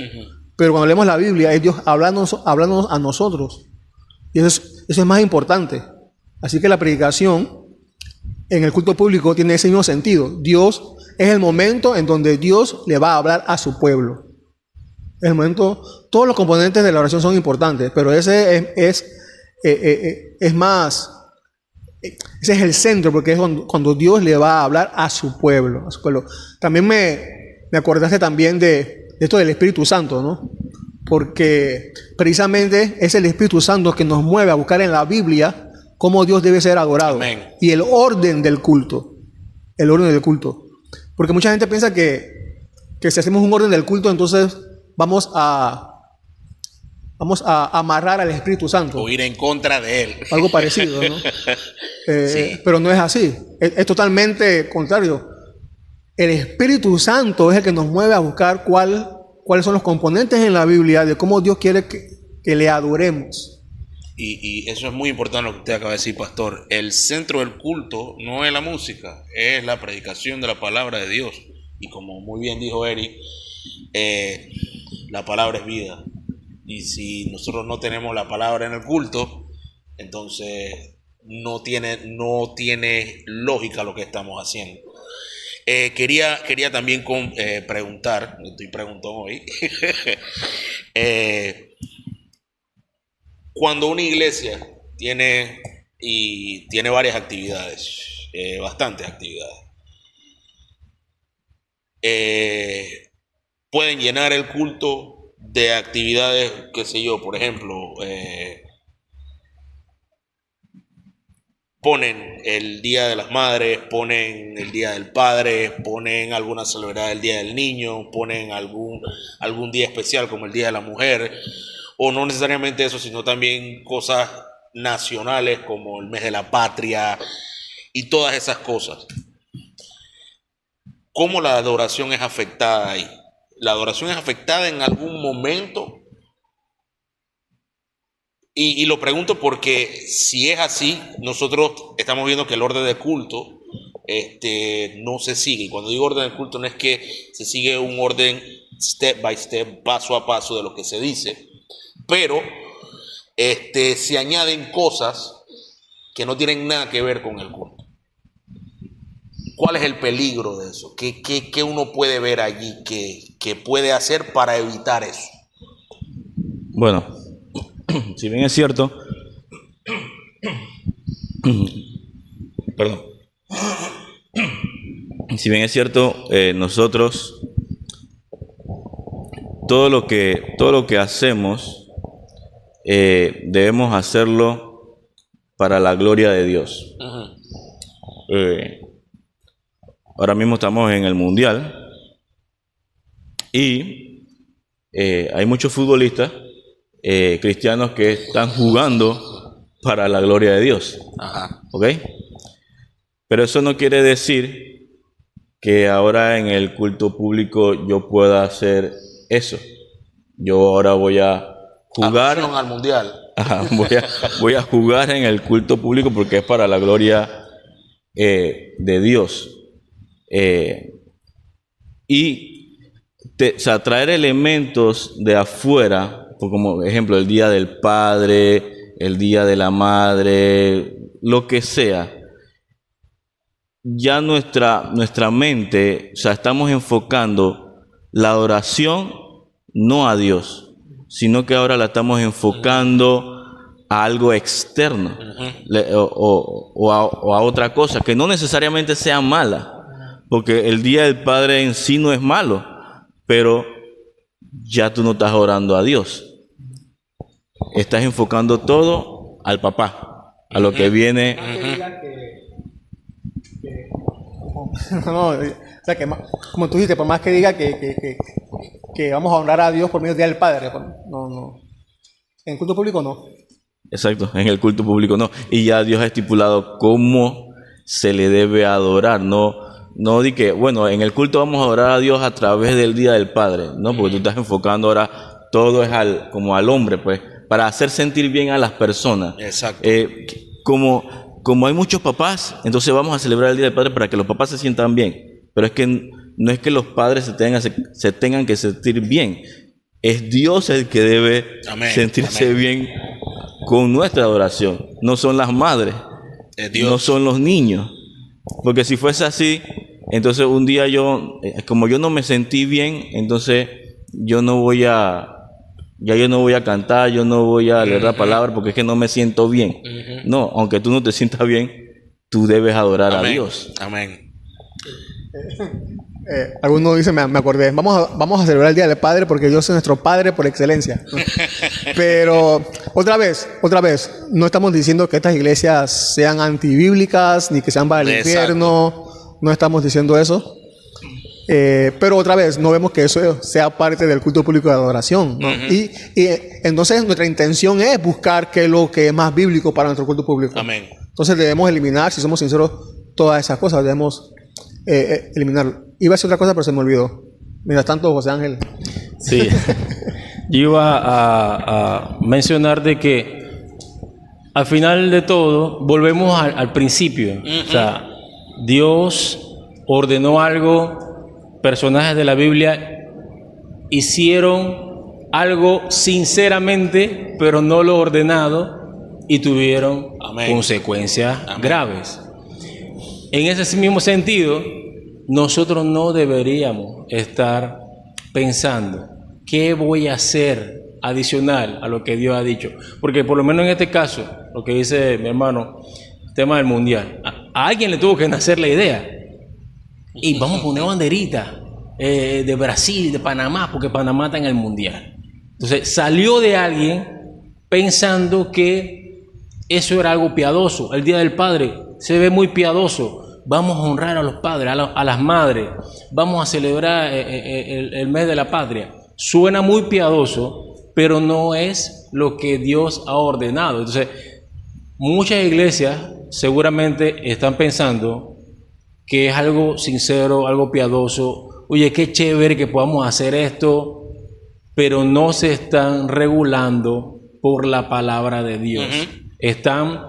[SPEAKER 3] Pero cuando leemos la Biblia, es Dios hablándonos a nosotros. Y eso es más importante. Así que la predicación en el culto público tiene ese mismo sentido. Dios es el momento en donde Dios le va a hablar a su pueblo. Es el momento, todos los componentes de la oración son importantes, pero ese es más, ese es el centro, porque es cuando Dios le va a hablar a su pueblo. También me acordaste también de esto del Espíritu Santo, ¿no? Porque precisamente es el Espíritu Santo que nos mueve a buscar en la Biblia cómo Dios debe ser adorado.
[SPEAKER 1] Amén.
[SPEAKER 3] Y el orden del culto. El orden del culto. Porque mucha gente piensa que si hacemos un orden del culto, entonces vamos a amarrar al Espíritu Santo.
[SPEAKER 1] O ir en contra de él.
[SPEAKER 3] Algo parecido, ¿no?
[SPEAKER 1] Sí.
[SPEAKER 3] Pero no es así. Es totalmente contrario. El Espíritu Santo es el que nos mueve a buscar cuáles son los componentes en la Biblia de cómo Dios quiere que le adoremos.
[SPEAKER 1] Y eso es muy importante lo que usted acaba de decir, pastor. El centro del culto no es la música, es la predicación de la palabra de Dios. Y como muy bien dijo Eric, la palabra es vida. Y si nosotros no tenemos la palabra en el culto, entonces no tiene lógica lo que estamos haciendo. Quería también preguntar, estoy preguntón hoy, cuando una iglesia tiene varias actividades, bastantes actividades, pueden llenar el culto de actividades, qué sé yo, por ejemplo, ponen el Día de las Madres, ponen el Día del Padre, ponen alguna celebridad del Día del Niño, ponen algún día especial como el Día de la Mujer, o no necesariamente eso, sino también cosas nacionales como el Mes de la Patria y todas esas cosas. ¿Cómo la adoración es afectada ahí? ¿La adoración es afectada en algún momento? Y lo pregunto porque si es así, nosotros estamos viendo que el orden de culto no se sigue. Y cuando digo orden de culto no es que se sigue un orden step by step, paso a paso de lo que se dice, pero se añaden cosas que no tienen nada que ver con el culto. ¿Cuál es el peligro de eso? ¿Qué uno puede ver allí que puede hacer para evitar eso?
[SPEAKER 2] Bueno, si bien es cierto, perdón, si bien es cierto, nosotros todo lo que hacemos debemos hacerlo para la gloria de Dios. Ahora mismo estamos en el Mundial y hay muchos futbolistas cristianos que están jugando para la gloria de Dios.
[SPEAKER 1] Ajá.
[SPEAKER 2] ¿Ok? Pero eso no quiere decir que ahora en el culto público yo pueda hacer eso. Yo ahora voy a jugar
[SPEAKER 1] al Mundial.
[SPEAKER 2] Ajá, voy a jugar en el culto público porque es para la gloria de Dios. O sea, traer elementos de afuera, como ejemplo el Día del Padre, el Día de la Madre, lo que sea, ya nuestra mente, o sea, estamos enfocando la adoración no a Dios, sino que ahora la estamos enfocando a algo externo, o a otra cosa que no necesariamente sea mala, porque el Día del Padre en sí no es malo, pero ya tú no estás orando a Dios. Estás enfocando todo al papá, a lo que viene.
[SPEAKER 3] No, o sea, que como tú dijiste, por más que diga que que vamos a honrar a Dios por medio del Padre. No, no. En culto público no.
[SPEAKER 2] Exacto, en el culto público no. Y ya Dios ha estipulado cómo se le debe adorar. No di que, bueno, en el culto vamos a adorar a Dios a través del Día del Padre. No, porque tú estás enfocando ahora, todo es como al hombre, pues, para hacer sentir bien a las personas.
[SPEAKER 1] Exacto.
[SPEAKER 2] Como hay muchos papás, entonces vamos a celebrar el Día del Padre para que los papás se sientan bien. Pero es que no es que los padres se tengan que sentir bien. Es Dios el que debe sentirse bien con nuestra adoración. No son las madres,
[SPEAKER 1] Dios.
[SPEAKER 2] no son los niños. Porque si fuese así, entonces un día como yo no me sentí bien, entonces yo no voy a cantar, yo no voy a leer la palabra porque es que no me siento bien. No, aunque tú no te sientas bien, tú debes adorar a Dios.
[SPEAKER 1] Amén.
[SPEAKER 3] Alguno dice, me acordé, vamos a celebrar el Día del Padre porque Dios es nuestro Padre por excelencia, ¿no? Pero otra vez, no estamos diciendo que estas iglesias sean antibíblicas ni que sean para el infierno, no estamos diciendo eso. Pero otra vez, no vemos que eso sea parte del culto público de adoración, ¿no? Y entonces nuestra intención es buscar qué es lo que es más bíblico para nuestro culto público.
[SPEAKER 1] Amén.
[SPEAKER 3] Entonces debemos eliminar, si somos sinceros, todas esas cosas, debemos eliminarlo. Iba a decir otra cosa, pero se me olvidó. Mientras tanto, José Ángel.
[SPEAKER 4] Sí. Yo iba a mencionar de que al final de todo volvemos al principio. O sea, Dios ordenó algo, personajes de la Biblia hicieron algo sinceramente, pero no lo ordenado y tuvieron consecuencias graves. En ese mismo sentido, nosotros no deberíamos estar pensando qué voy a hacer adicional a lo que Dios ha dicho. Porque por lo menos en este caso, lo que dice mi hermano, el tema del mundial, a alguien le tuvo que nacer la idea. Y vamos a poner banderita de Brasil, de Panamá, porque Panamá está en el mundial. Entonces salió de alguien pensando que eso era algo piadoso. El Día del Padre se ve muy piadoso. Vamos a honrar a los padres, a las madres. Vamos a celebrar el mes de la patria. Suena muy piadoso, pero no es lo que Dios ha ordenado. Entonces, muchas iglesias seguramente están pensando que es algo sincero, algo piadoso. Oye, qué chévere que podamos hacer esto, pero no se están regulando por la palabra de Dios. Están,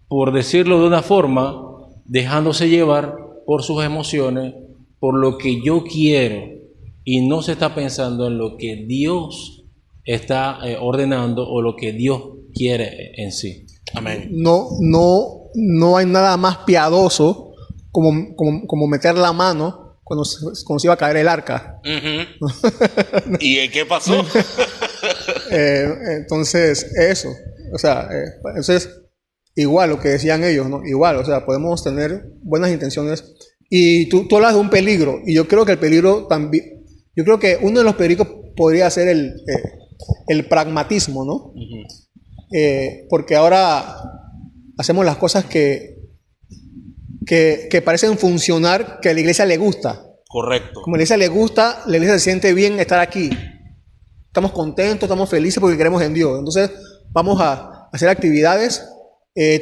[SPEAKER 4] por decirlo de una forma, dejándose llevar por sus emociones, por lo que yo quiero, y no se está pensando en lo que Dios está ordenando o lo que Dios quiere en sí.
[SPEAKER 1] Amén.
[SPEAKER 3] No hay nada más piadoso como meter la mano cuando se iba a caer el arca.
[SPEAKER 1] ¿Y qué pasó?
[SPEAKER 3] Entonces, eso. O sea, entonces, igual lo que decían ellos, ¿no? Igual, o sea, podemos tener buenas intenciones. Y tú hablas de un peligro, y yo creo que el peligro también, yo creo que uno de los peligros podría ser el pragmatismo, ¿no? Porque ahora hacemos las cosas que parecen funcionar, que a la iglesia le gusta.
[SPEAKER 1] Correcto.
[SPEAKER 3] Como a la iglesia le gusta, la iglesia se siente bien estar aquí. Estamos contentos, estamos felices porque creemos en Dios. Entonces, vamos a hacer actividades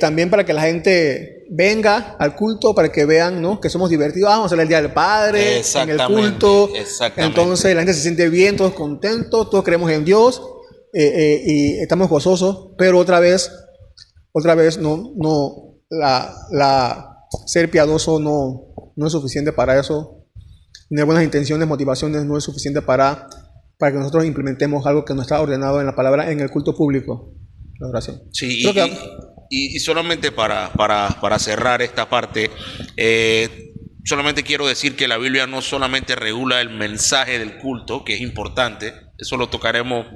[SPEAKER 3] también para que la gente venga al culto, para que vean, ¿no?, que somos divertidos. Vamos a hacer el Día del Padre en el culto. Entonces la gente se siente bien, todos contentos, todos creemos en Dios y estamos gozosos. Pero otra vez no ser piadoso no es suficiente para eso. Tener buenas intenciones, motivaciones no es suficiente para que nosotros implementemos algo que no está ordenado en la palabra en el culto público, la oración.
[SPEAKER 1] Sí, y solamente para cerrar esta parte, solamente quiero decir que la Biblia no solamente regula el mensaje del culto, que es importante, eso lo tocaremos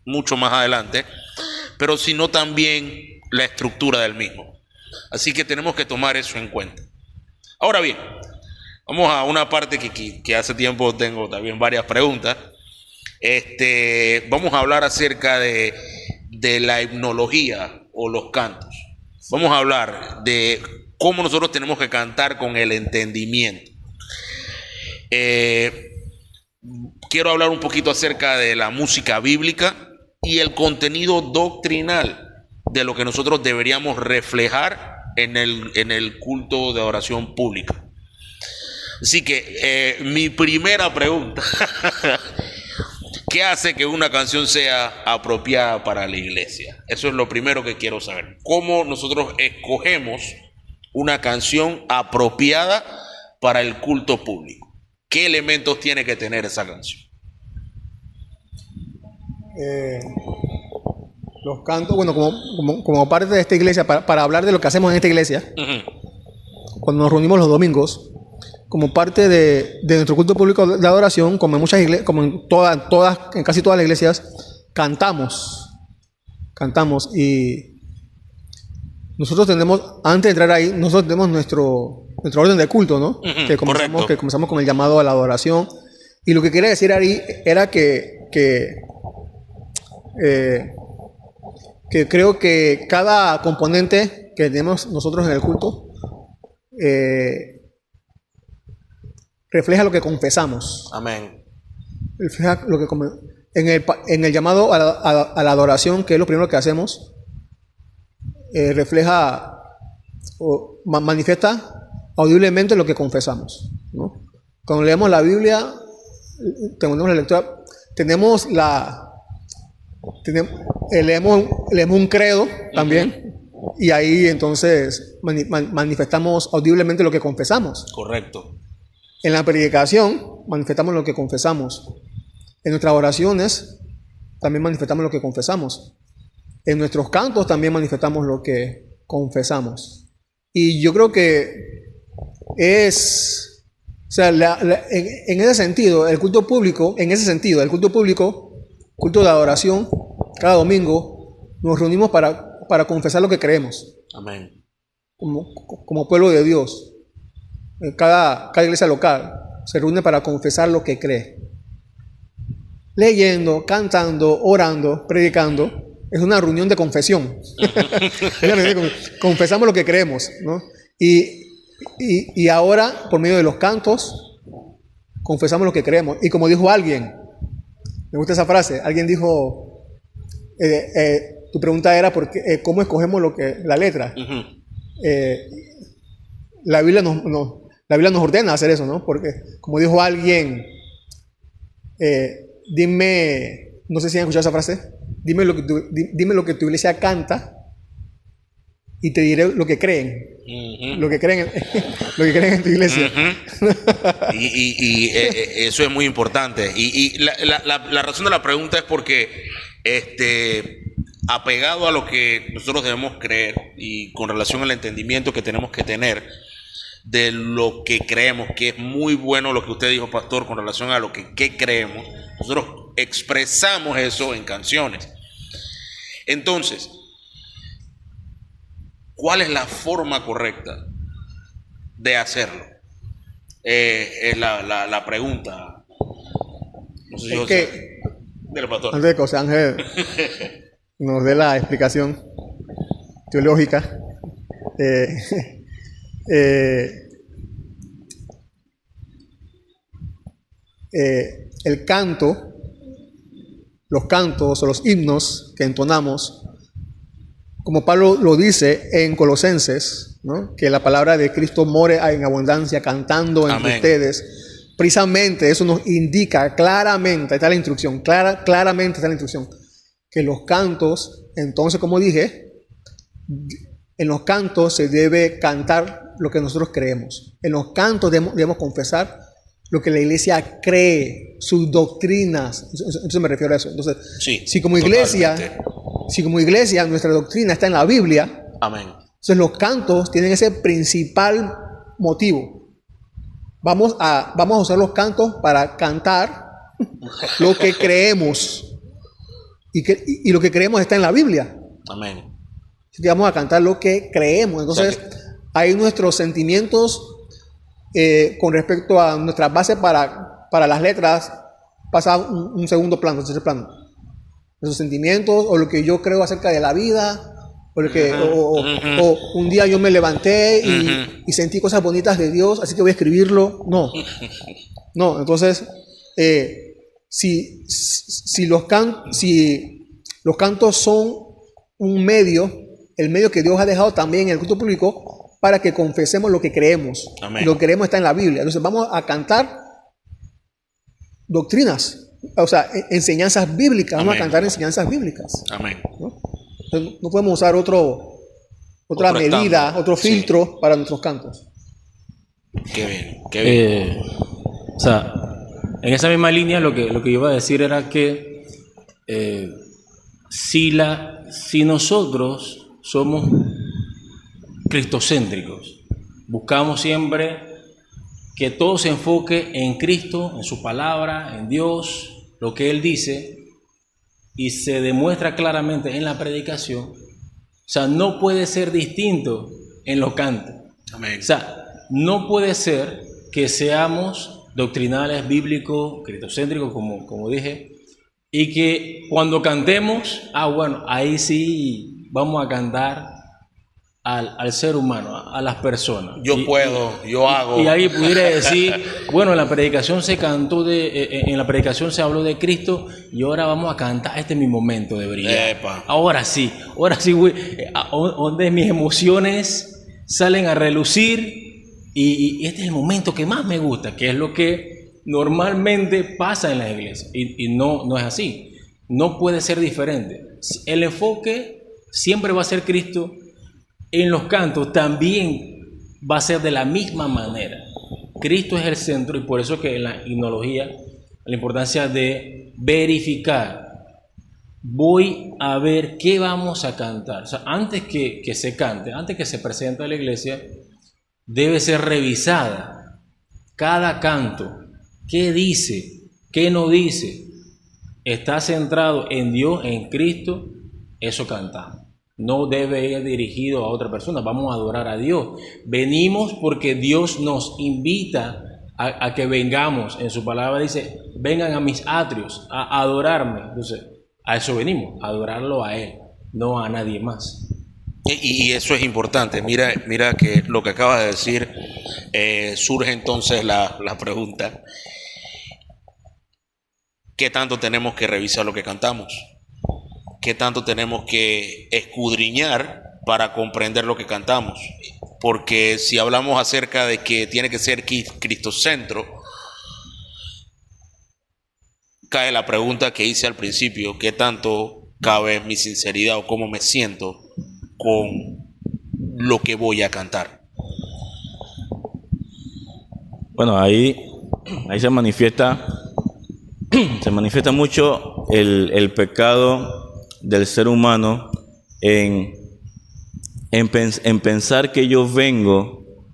[SPEAKER 1] mucho más adelante, pero sino también la estructura del mismo. Así que tenemos que tomar eso en cuenta. Ahora bien, vamos a una parte que hace tiempo tengo también varias preguntas. Vamos a hablar acerca de la himnología o los cantos. Vamos a hablar de cómo nosotros tenemos que cantar con el entendimiento. quiero hablar un poquito acerca de la música bíblica y el contenido doctrinal de lo que nosotros deberíamos reflejar en el culto de adoración pública. Así que mi primera pregunta, ¿qué hace que una canción sea apropiada para la iglesia? Eso es lo primero que quiero saber. ¿Cómo nosotros escogemos una canción apropiada para el culto público? ¿Qué elementos tiene que tener esa canción?
[SPEAKER 3] Los cantos, bueno, como parte de esta iglesia, para hablar de lo que hacemos en esta iglesia, cuando nos reunimos los domingos, como parte de nuestro culto público de adoración, como en muchas iglesias, como en casi todas las iglesias, cantamos y nosotros tenemos, antes de entrar ahí, nosotros tenemos nuestro orden de culto, ¿no? Que comenzamos con el llamado a la adoración, y lo que quería decir ahí era que creo que cada componente que tenemos nosotros en el culto refleja lo que confesamos.
[SPEAKER 1] Amén.
[SPEAKER 3] Refleja lo que en el llamado a la adoración, que es lo primero que hacemos, refleja o manifiesta audiblemente lo que confesamos, ¿no? Cuando leemos la Biblia, tenemos la lectura, leemos un credo también, y ahí entonces manifestamos audiblemente lo que confesamos.
[SPEAKER 1] Correcto.
[SPEAKER 3] En la predicación manifestamos lo que confesamos. En nuestras oraciones también manifestamos lo que confesamos. En nuestros cantos también manifestamos lo que confesamos. Y yo creo que o sea, en ese sentido, el culto público, culto de adoración, cada domingo nos reunimos para confesar lo que creemos.
[SPEAKER 1] Amén.
[SPEAKER 3] Como pueblo de Dios. Cada iglesia local se reúne para confesar lo que cree. Leyendo, cantando, orando, predicando, es una reunión de confesión. Confesamos lo que creemos, ¿no? Y ahora, por medio de los cantos, confesamos lo que creemos. Y como dijo alguien, me gusta esa frase, alguien dijo, tu pregunta era ¿cómo escogemos la letra? La Biblia nos ordena hacer eso, ¿no? Porque, como dijo alguien, dime, no sé si han escuchado esa frase, dime lo que tu iglesia canta y te diré lo que creen. Lo que creen en tu iglesia.
[SPEAKER 1] Y eso es muy importante. Y la razón de la pregunta es porque apegado a lo que nosotros debemos creer y con relación al entendimiento que tenemos que tener de lo que creemos, que es muy bueno lo que usted dijo, pastor, con relación a lo que creemos, nosotros expresamos eso en canciones. Entonces, ¿cuál es la forma correcta de hacerlo? Es la pregunta. No sé si
[SPEAKER 3] es que,
[SPEAKER 1] del pastor.
[SPEAKER 3] antes de que José Ángel nos dé la explicación teológica, el canto, los cantos o los himnos que entonamos, como Pablo lo dice en Colosenses, ¿no? Que la palabra de Cristo more en abundancia cantando entre
[SPEAKER 1] Amén.
[SPEAKER 3] ustedes. Precisamente eso nos indica claramente, está la instrucción, claramente está la instrucción, que los cantos, entonces, como dije, en los cantos se debe cantar lo que nosotros creemos. En los cantos debemos confesar lo que la iglesia cree, sus doctrinas. Entonces me refiero a eso. Entonces,
[SPEAKER 1] Sí,
[SPEAKER 3] si como iglesia nuestra doctrina está en la Biblia,
[SPEAKER 1] amén.
[SPEAKER 3] entonces los cantos tienen ese principal motivo. Vamos a usar los cantos para cantar lo que creemos. Y lo que creemos está en la Biblia.
[SPEAKER 1] Amén.
[SPEAKER 3] Así que vamos a cantar lo que creemos. Entonces, hay nuestros sentimientos con respecto a nuestras bases para las letras pasan un segundo plano, tercer plano. Nuestros sentimientos o lo que yo creo acerca de la vida, o un día yo me levanté y sentí cosas bonitas de Dios, así que voy a escribirlo. No, entonces si los cantos son un medio, el medio que Dios ha dejado también en el culto público para que confesemos lo que creemos.
[SPEAKER 1] Amén.
[SPEAKER 3] Lo que creemos está en la Biblia. Entonces vamos a cantar doctrinas, o sea, enseñanzas bíblicas. Vamos
[SPEAKER 1] Amén.
[SPEAKER 3] a cantar enseñanzas bíblicas.
[SPEAKER 1] Amén.
[SPEAKER 3] ¿No? Entonces, no podemos usar otra
[SPEAKER 1] Otro
[SPEAKER 3] medida,
[SPEAKER 1] estándar.
[SPEAKER 3] otro filtro para nuestros cantos.
[SPEAKER 1] Qué bien, qué bien.
[SPEAKER 4] O sea, en esa misma línea lo que yo iba a decir era que si nosotros somos cristocéntricos, buscamos siempre que todo se enfoque en Cristo, en su palabra, en Dios, lo que Él dice, y se demuestra claramente en la predicación, o sea, no puede ser distinto en los cantos.
[SPEAKER 1] Amén.
[SPEAKER 4] O sea, no puede ser que seamos doctrinales, bíblicos, cristocéntricos, como dije, y que cuando cantemos, bueno, ahí sí vamos a cantar al ser humano, a las personas.
[SPEAKER 1] Yo puedo, yo hago.
[SPEAKER 4] Y ahí pudiera decir, bueno, en la predicación se cantó en la predicación se habló de Cristo y ahora vamos a cantar, este es mi momento de brillar.
[SPEAKER 1] Epa.
[SPEAKER 4] Ahora sí, güey, donde mis emociones salen a relucir y este es el momento que más me gusta, que es lo que normalmente pasa en las iglesias y no es así, no puede ser diferente. El enfoque siempre va a ser Cristo. En los cantos también va a ser de la misma manera. Cristo es el centro y por eso que en la himnología la importancia de verificar. Voy a ver qué vamos a cantar. O sea, antes que se cante, antes que se presente a la iglesia, debe ser revisada cada canto. ¿Qué dice? ¿Qué no dice? ¿Está centrado en Dios, en Cristo? Eso cantamos. No debe ir dirigido a otra persona. Vamos a adorar a Dios. Venimos porque Dios nos invita a que vengamos. En su palabra dice, vengan a mis atrios a adorarme. Entonces, a eso venimos, a adorarlo a Él, no a nadie más.
[SPEAKER 1] Y eso es importante. Mira que lo que acabas de decir, surge entonces la pregunta: ¿qué tanto tenemos que revisar lo que cantamos? ¿Qué tanto tenemos que escudriñar para comprender lo que cantamos? Porque si hablamos acerca de que tiene que ser cristocentro, cae la pregunta que hice al principio: ¿qué tanto cabe mi sinceridad o cómo me siento con lo que voy a cantar?
[SPEAKER 2] Bueno, ahí se manifiesta mucho el pecado del ser humano en pensar que yo vengo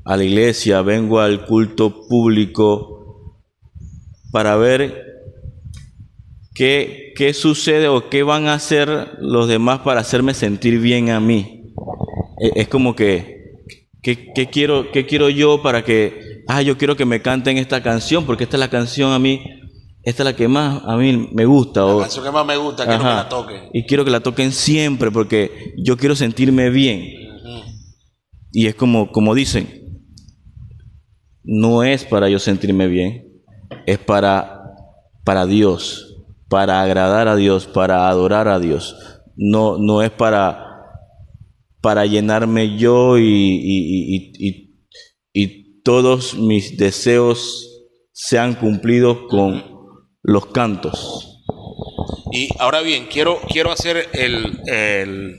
[SPEAKER 2] a la iglesia, vengo al culto público para ver qué sucede o qué van a hacer los demás para hacerme sentir bien a mí. Es como que ¿qué quiero yo para que yo quiero que me canten esta canción porque esta es la canción a mí, esta es la que más a mí me gusta.
[SPEAKER 1] La canción que más me gusta, quiero que la toquen.
[SPEAKER 2] Y quiero que la toquen siempre porque yo quiero sentirme bien. Y es como dicen, no es para yo sentirme bien, es para Dios, para agradar a Dios, para adorar a Dios. No es para llenarme yo y todos mis deseos sean cumplidos con los cantos.
[SPEAKER 1] Y ahora bien, quiero hacer el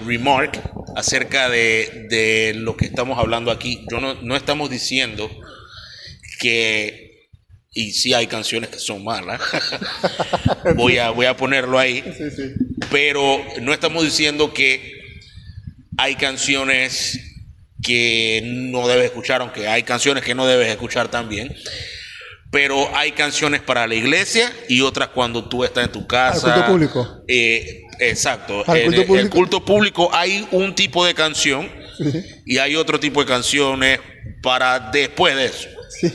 [SPEAKER 1] remark acerca de lo que estamos hablando aquí. No estamos diciendo que, y sí hay canciones que son malas, voy a ponerlo ahí,
[SPEAKER 3] Sí.
[SPEAKER 1] pero no estamos diciendo que hay canciones que no debes escuchar, aunque hay canciones que no debes escuchar también. Pero hay canciones para la iglesia y otras cuando tú estás en tu casa.
[SPEAKER 3] Al culto público.
[SPEAKER 1] Exacto.
[SPEAKER 3] Al culto público.
[SPEAKER 1] El culto público hay un tipo de canción
[SPEAKER 3] Sí.
[SPEAKER 1] y hay otro tipo de canciones para después de eso.
[SPEAKER 3] Sí.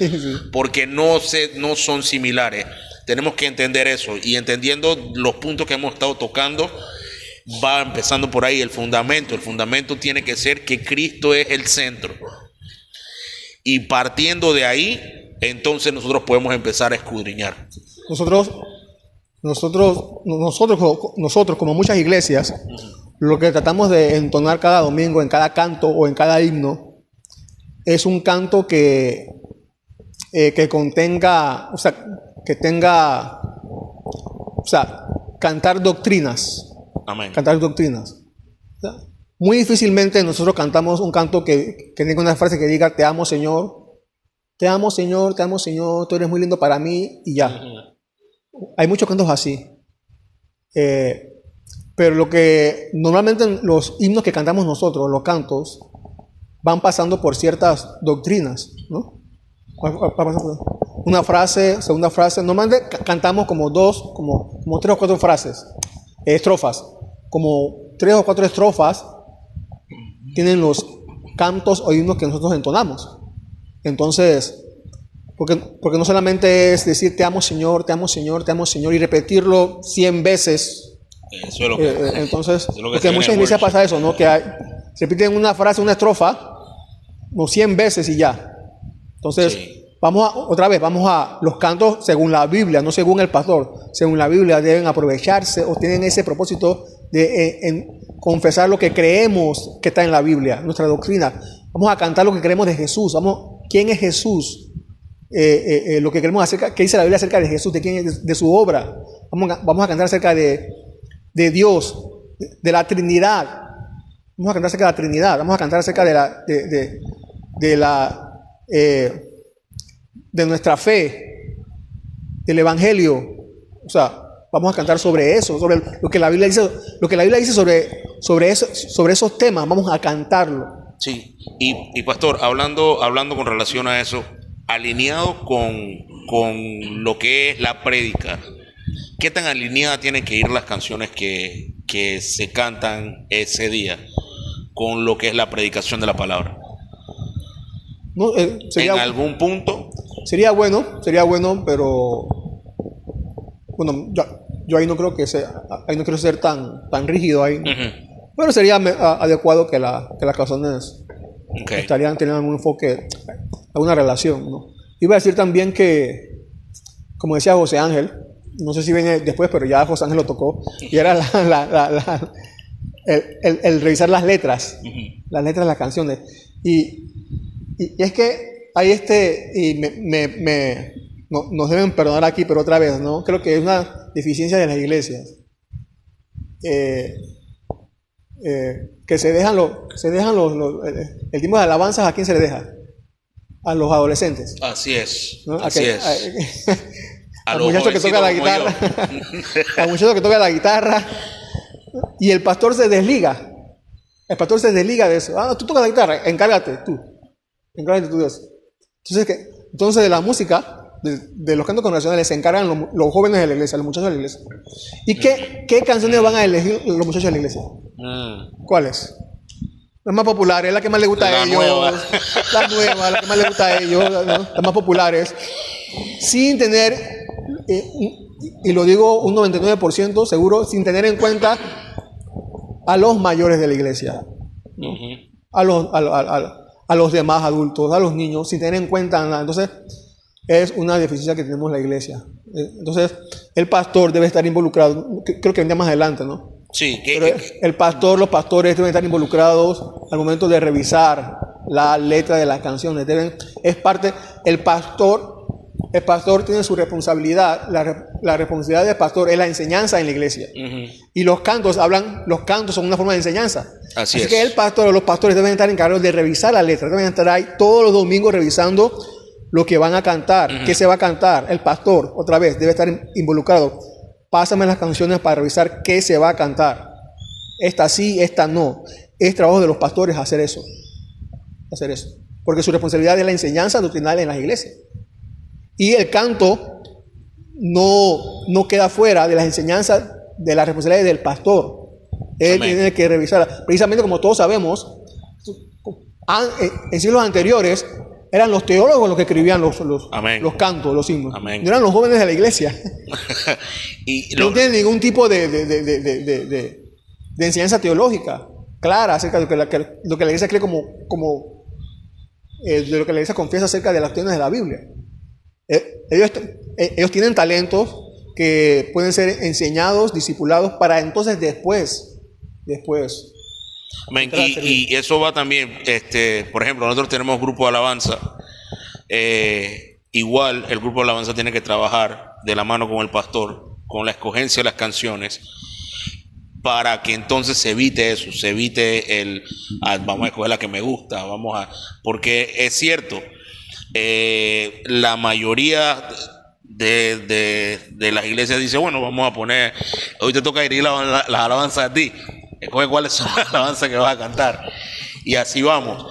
[SPEAKER 1] Porque no son similares. Tenemos que entender eso. Y entendiendo los puntos que hemos estado tocando, va empezando por ahí el fundamento. El fundamento tiene que ser que Cristo es el centro. Y partiendo de ahí, entonces nosotros podemos empezar a escudriñar.
[SPEAKER 3] Nosotros como muchas iglesias, lo que tratamos de entonar cada domingo en cada canto o en cada himno es un canto que contenga, o sea, que tenga, o sea, cantar doctrinas.
[SPEAKER 1] Amén.
[SPEAKER 3] Cantar doctrinas. O sea, muy difícilmente nosotros cantamos un canto que tenga una frase que diga: te amo, Señor, te amo, Señor, te amo, Señor, tú eres muy lindo para mí, y ya. Hay muchos cantos así. Pero lo que normalmente los himnos que cantamos nosotros, los cantos, van pasando por ciertas doctrinas, ¿no? Una frase, segunda frase. Normalmente cantamos como tres o cuatro frases, estrofas. Como 3 o 4 estrofas tienen los cantos o himnos que nosotros entonamos. Entonces, porque no solamente es decir te amo, Señor, te amo, Señor, te amo, Señor, y repetirlo 100 veces.
[SPEAKER 1] Eso es lo que,
[SPEAKER 3] entonces,
[SPEAKER 1] eso es lo que
[SPEAKER 3] porque en muchas iglesias pasa eso, ¿no? Que repiten una frase, una estrofa, no 100 veces y ya. Entonces,
[SPEAKER 1] sí.
[SPEAKER 3] vamos a los cantos según la Biblia, no según el pastor. Según la Biblia deben aprovecharse o tienen ese propósito de en confesar lo que creemos que está en la Biblia, nuestra doctrina. Vamos a cantar lo que creemos de Jesús. ¿Quién es Jesús? Lo que creemos acerca, ¿qué dice la Biblia acerca de Jesús? ¿De quién es? De su obra. Vamos a cantar acerca de Dios, de la Trinidad. Vamos a cantar acerca de la Trinidad. Vamos a cantar acerca de nuestra fe, del Evangelio. O sea, vamos a cantar sobre eso, sobre lo que la Biblia dice, sobre esos temas. Vamos a cantarlo.
[SPEAKER 1] Sí, y pastor, hablando con relación a eso, alineado con lo que es la prédica, ¿qué tan alineada tienen que ir las canciones que se cantan ese día con lo que es la predicación de la palabra?
[SPEAKER 3] No,
[SPEAKER 1] ¿En algún punto?
[SPEAKER 3] Sería bueno, pero bueno, yo ahí no creo que ahí no quiero ser tan rígido ahí, ¿no? Pero sería adecuado que las canciones estarían teniendo algún enfoque, alguna relación, ¿no? Iba a decir también que, como decía José Ángel, no sé si viene después, pero ya José Ángel lo tocó, y era el revisar las letras de las canciones. Y es que hay nos deben perdonar aquí, pero otra vez, ¿no? Creo que es una deficiencia de las iglesias. Que se dejan el tiempo de alabanzas. ¿A quién se le deja? A los adolescentes.
[SPEAKER 1] Así es,
[SPEAKER 3] ¿no?
[SPEAKER 1] así es.
[SPEAKER 3] Al muchacho que toca la guitarra. Al muchacho que toca la guitarra. Y el pastor se desliga. El pastor se desliga de eso. Tú tocas la guitarra, encárgate tú de eso. Entonces de la música, de los cantos congregacionales, se encargan los jóvenes de la iglesia, los muchachos de la iglesia. ¿Y qué canciones van a elegir los muchachos de la iglesia? ¿Cuáles? Las más populares, las que más les gusta a ellos. Las nuevas, las que más les gusta a ellos, ¿no? Las más populares. Sin tener, y lo digo un 99% seguro, sin tener en cuenta a los mayores de la iglesia, ¿no? A los demás adultos, a los niños, sin tener en cuenta nada. Entonces, es una deficiencia que tenemos en la iglesia. Entonces, el pastor debe estar involucrado. Creo que vendrá más adelante, ¿no?
[SPEAKER 1] Sí.
[SPEAKER 3] Los pastores deben estar involucrados al momento de revisar la letra de las canciones. El pastor tiene su responsabilidad. La responsabilidad del pastor es la enseñanza en la iglesia. Y los cantos son una forma de enseñanza. Así es. Que los pastores deben estar encargados de revisar la letra. Deben estar ahí todos los domingos revisando lo que van a cantar, qué se va a cantar. El pastor, otra vez, debe estar involucrado. Pásame las canciones para revisar qué se va a cantar. Esta sí, esta no. Es trabajo de los pastores hacer eso. Porque su responsabilidad es la enseñanza doctrinal en las iglesias. Y el canto no queda fuera de las enseñanzas, de las responsabilidades del pastor. Él tiene que revisar. Precisamente como todos sabemos, en siglos anteriores eran los teólogos los que escribían los cantos, los himnos.
[SPEAKER 1] Amén.
[SPEAKER 3] No eran los jóvenes de la iglesia. No tienen ningún tipo de enseñanza teológica clara acerca de lo que la iglesia cree de lo que la iglesia confiesa acerca de las doctrinas de la Biblia. Ellos tienen talentos que pueden ser enseñados, discipulados, para entonces después.
[SPEAKER 1] Amén.
[SPEAKER 3] entrar a servir.
[SPEAKER 1] Y eso va también, por ejemplo, nosotros tenemos grupo de alabanza. Igual el grupo de alabanza tiene que trabajar de la mano con el pastor, con la escogencia de las canciones, para que entonces se evite eso, se evite vamos a escoger la que me gusta, porque es cierto, la mayoría de las iglesias dice, bueno, vamos a poner, hoy te toca dirigir las alabanzas a ti, escoge cuáles son las alabanzas que vas a cantar, y así vamos.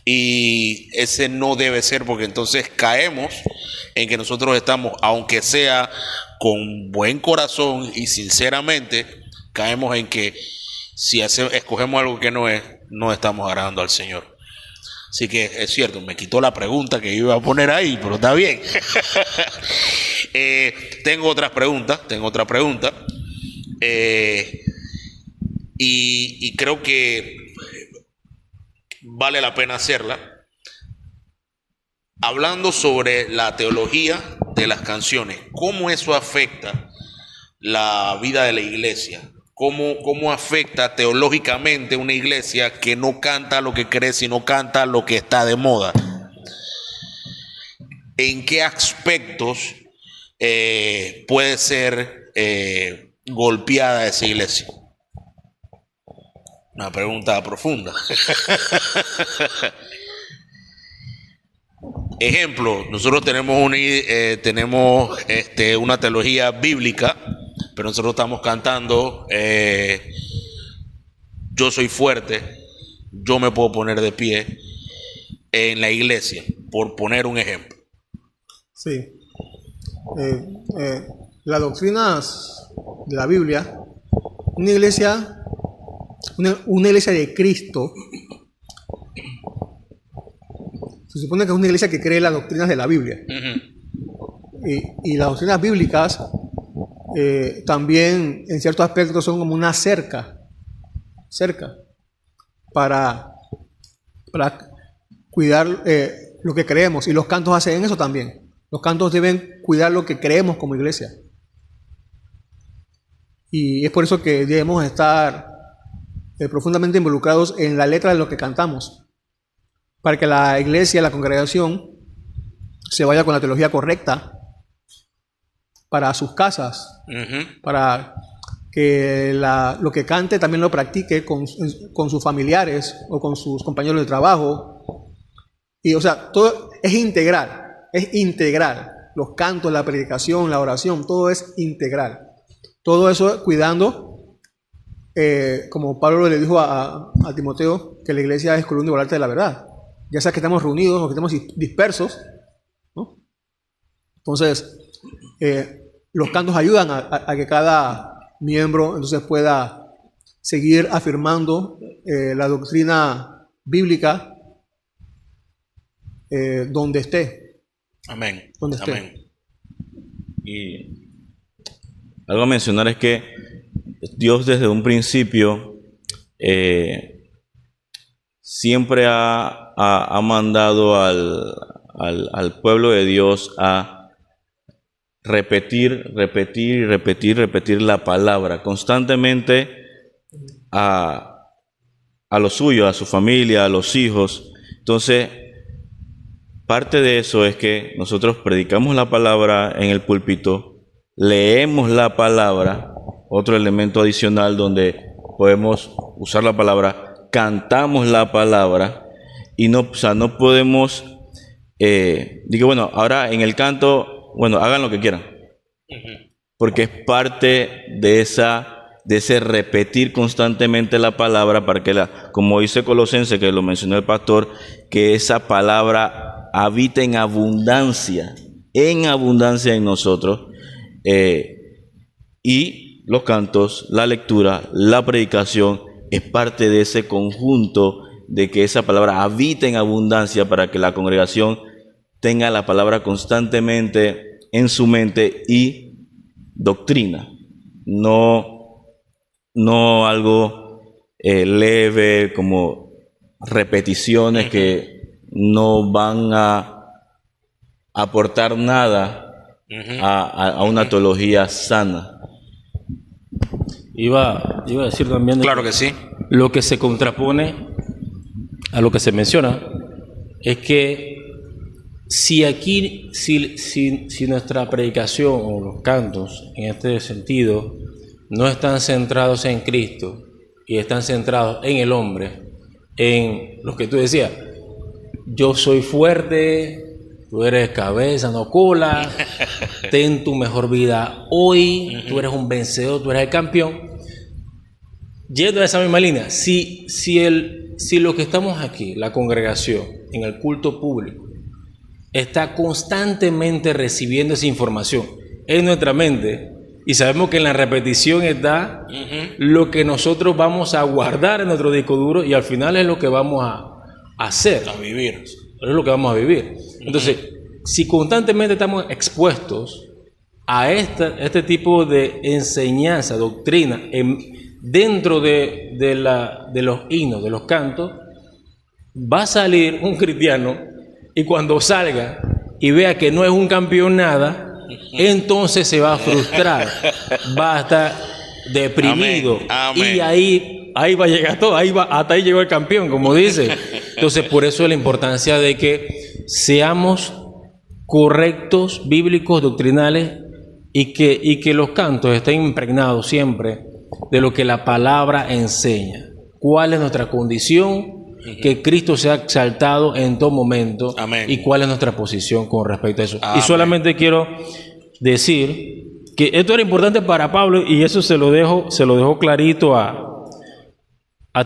[SPEAKER 1] Y ese no debe ser, porque entonces caemos en que nosotros estamos, aunque sea con buen corazón y sinceramente, caemos en que si escogemos algo que no es, no estamos agradando al Señor. Así que es cierto, me quitó la pregunta que iba a poner ahí, pero está bien. Tengo otra pregunta. Y creo que vale la pena hacerla. Hablando sobre la teología de las canciones, ¿cómo eso afecta la vida de la iglesia? ¿Cómo afecta teológicamente una iglesia que no canta lo que cree, sino canta lo que está de moda? ¿En qué aspectos puede ser golpeada esa iglesia? Una pregunta profunda. Ejemplo, nosotros tenemos una teología bíblica, pero nosotros estamos cantando yo soy fuerte, yo me puedo poner de pie en la iglesia, por poner un ejemplo.
[SPEAKER 3] Sí. Las doctrinas de la Biblia, una iglesia de Cristo, se supone que es una iglesia que cree las doctrinas de la Biblia.
[SPEAKER 1] Uh-huh.
[SPEAKER 3] Y las doctrinas bíblicas también en ciertos aspectos son como una cerca para cuidar lo que creemos, y los cantos hacen eso también. Los cantos deben cuidar lo que creemos como iglesia, y es por eso que debemos estar profundamente involucrados en la letra de lo que cantamos, para que la iglesia, la congregación, se vaya con la teología correcta para sus casas,
[SPEAKER 1] Uh-huh.
[SPEAKER 3] para que lo que cante también lo practique con sus familiares o con sus compañeros de trabajo. Y o sea, todo es integral. Los cantos, la predicación, la oración, todo es integral. Todo eso cuidando, como Pablo le dijo a Timoteo, que la iglesia es columna y baluarte de la verdad. Ya sea que estamos reunidos o que estamos dispersos, ¿no? Entonces, los cantos ayudan a que cada miembro entonces pueda seguir afirmando la doctrina bíblica donde esté.
[SPEAKER 1] Amén.
[SPEAKER 3] Donde esté.
[SPEAKER 1] Amén.
[SPEAKER 2] Y algo a mencionar es que Dios desde un principio siempre ha mandado al pueblo de Dios a repetir la palabra constantemente a lo suyo, a su familia, a los hijos. Entonces, parte de eso es que nosotros predicamos la palabra en el púlpito, leemos la palabra, otro elemento adicional donde podemos usar la palabra, cantamos la palabra, y no podemos, digo, bueno, ahora en el canto, bueno, hagan lo que quieran, porque es parte de ese repetir constantemente la palabra, para que como dice Colosenses, que lo mencionó el pastor, que esa palabra habita en abundancia en nosotros, y los cantos, la lectura, la predicación es parte de ese conjunto de que esa palabra habita en abundancia, para que la congregación tenga la palabra constantemente en su mente y doctrina, no algo leve, como repeticiones que no van a aportar nada a una teología sana.
[SPEAKER 4] Iba a decir también
[SPEAKER 1] Claro que sí.
[SPEAKER 4] lo que se contrapone a lo que se menciona es que si nuestra predicación o los cantos en este sentido no están centrados en Cristo y están centrados en el hombre, en lo que tú decías, yo soy fuerte, tú eres cabeza, no cola, ten tu mejor vida hoy, tú eres un vencedor, tú eres el campeón. Yendo a esa misma línea, si lo que estamos aquí, la congregación, en el culto público, está constantemente recibiendo esa información en nuestra mente, y sabemos que en la repetición está lo que nosotros vamos a guardar en nuestro disco duro, y al final es lo que vamos a hacer.
[SPEAKER 1] A vivir.
[SPEAKER 4] Es lo que vamos a vivir. Entonces, si constantemente estamos expuestos a este tipo de enseñanza, doctrina, dentro de los himnos, de los cantos, va a salir un cristiano y cuando salga y vea que no es un campeón nada, entonces se va a frustrar, va a estar deprimido.
[SPEAKER 1] Amén.
[SPEAKER 4] Y ahí va a llegar todo, hasta ahí llegó el campeón, como dice. Entonces, por eso la importancia de que seamos correctos, bíblicos, doctrinales, y que los cantos estén impregnados siempre de lo que la palabra enseña. ¿Cuál es nuestra condición? Que Cristo sea exaltado en todo momento.
[SPEAKER 1] Amén.
[SPEAKER 4] Y cuál es nuestra posición con respecto a eso.
[SPEAKER 1] Amén.
[SPEAKER 4] Y solamente quiero decir que esto era importante para Pablo, y eso se lo dejó clarito a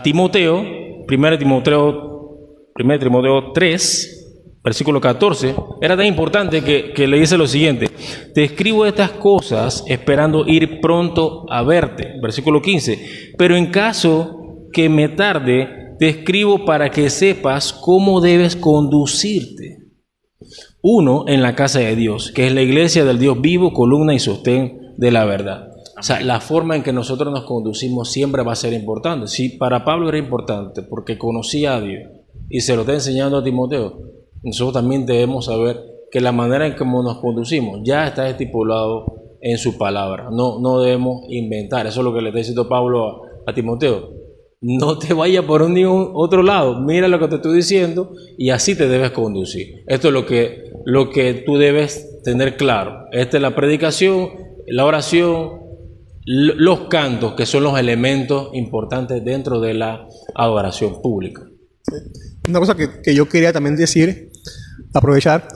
[SPEAKER 4] Timoteo, 1 Timoteo 3, versículo 14. Era tan importante que le dice lo siguiente: te escribo estas cosas esperando ir pronto a verte. Versículo 15. Pero en caso que me tarde, te escribo para que sepas cómo debes conducirte. Uno, en la casa de Dios, que es la iglesia del Dios vivo, columna y sostén de la verdad. O sea, la forma en que nosotros nos conducimos siempre va a ser importante. Sí, para Pablo era importante porque conocía a Dios y se lo está enseñando a Timoteo. Nosotros también debemos saber que la manera en cómo nos conducimos ya está estipulado en su palabra. No debemos inventar. Eso es lo que le está diciendo Pablo a Timoteo. No te vayas por ningún otro lado. Mira lo que te estoy diciendo y así te debes conducir. Esto es lo que tú debes tener claro. Esta es la predicación, la oración, los cantos, que son los elementos importantes dentro de la adoración pública.
[SPEAKER 3] Una cosa que yo quería también decir, aprovechar,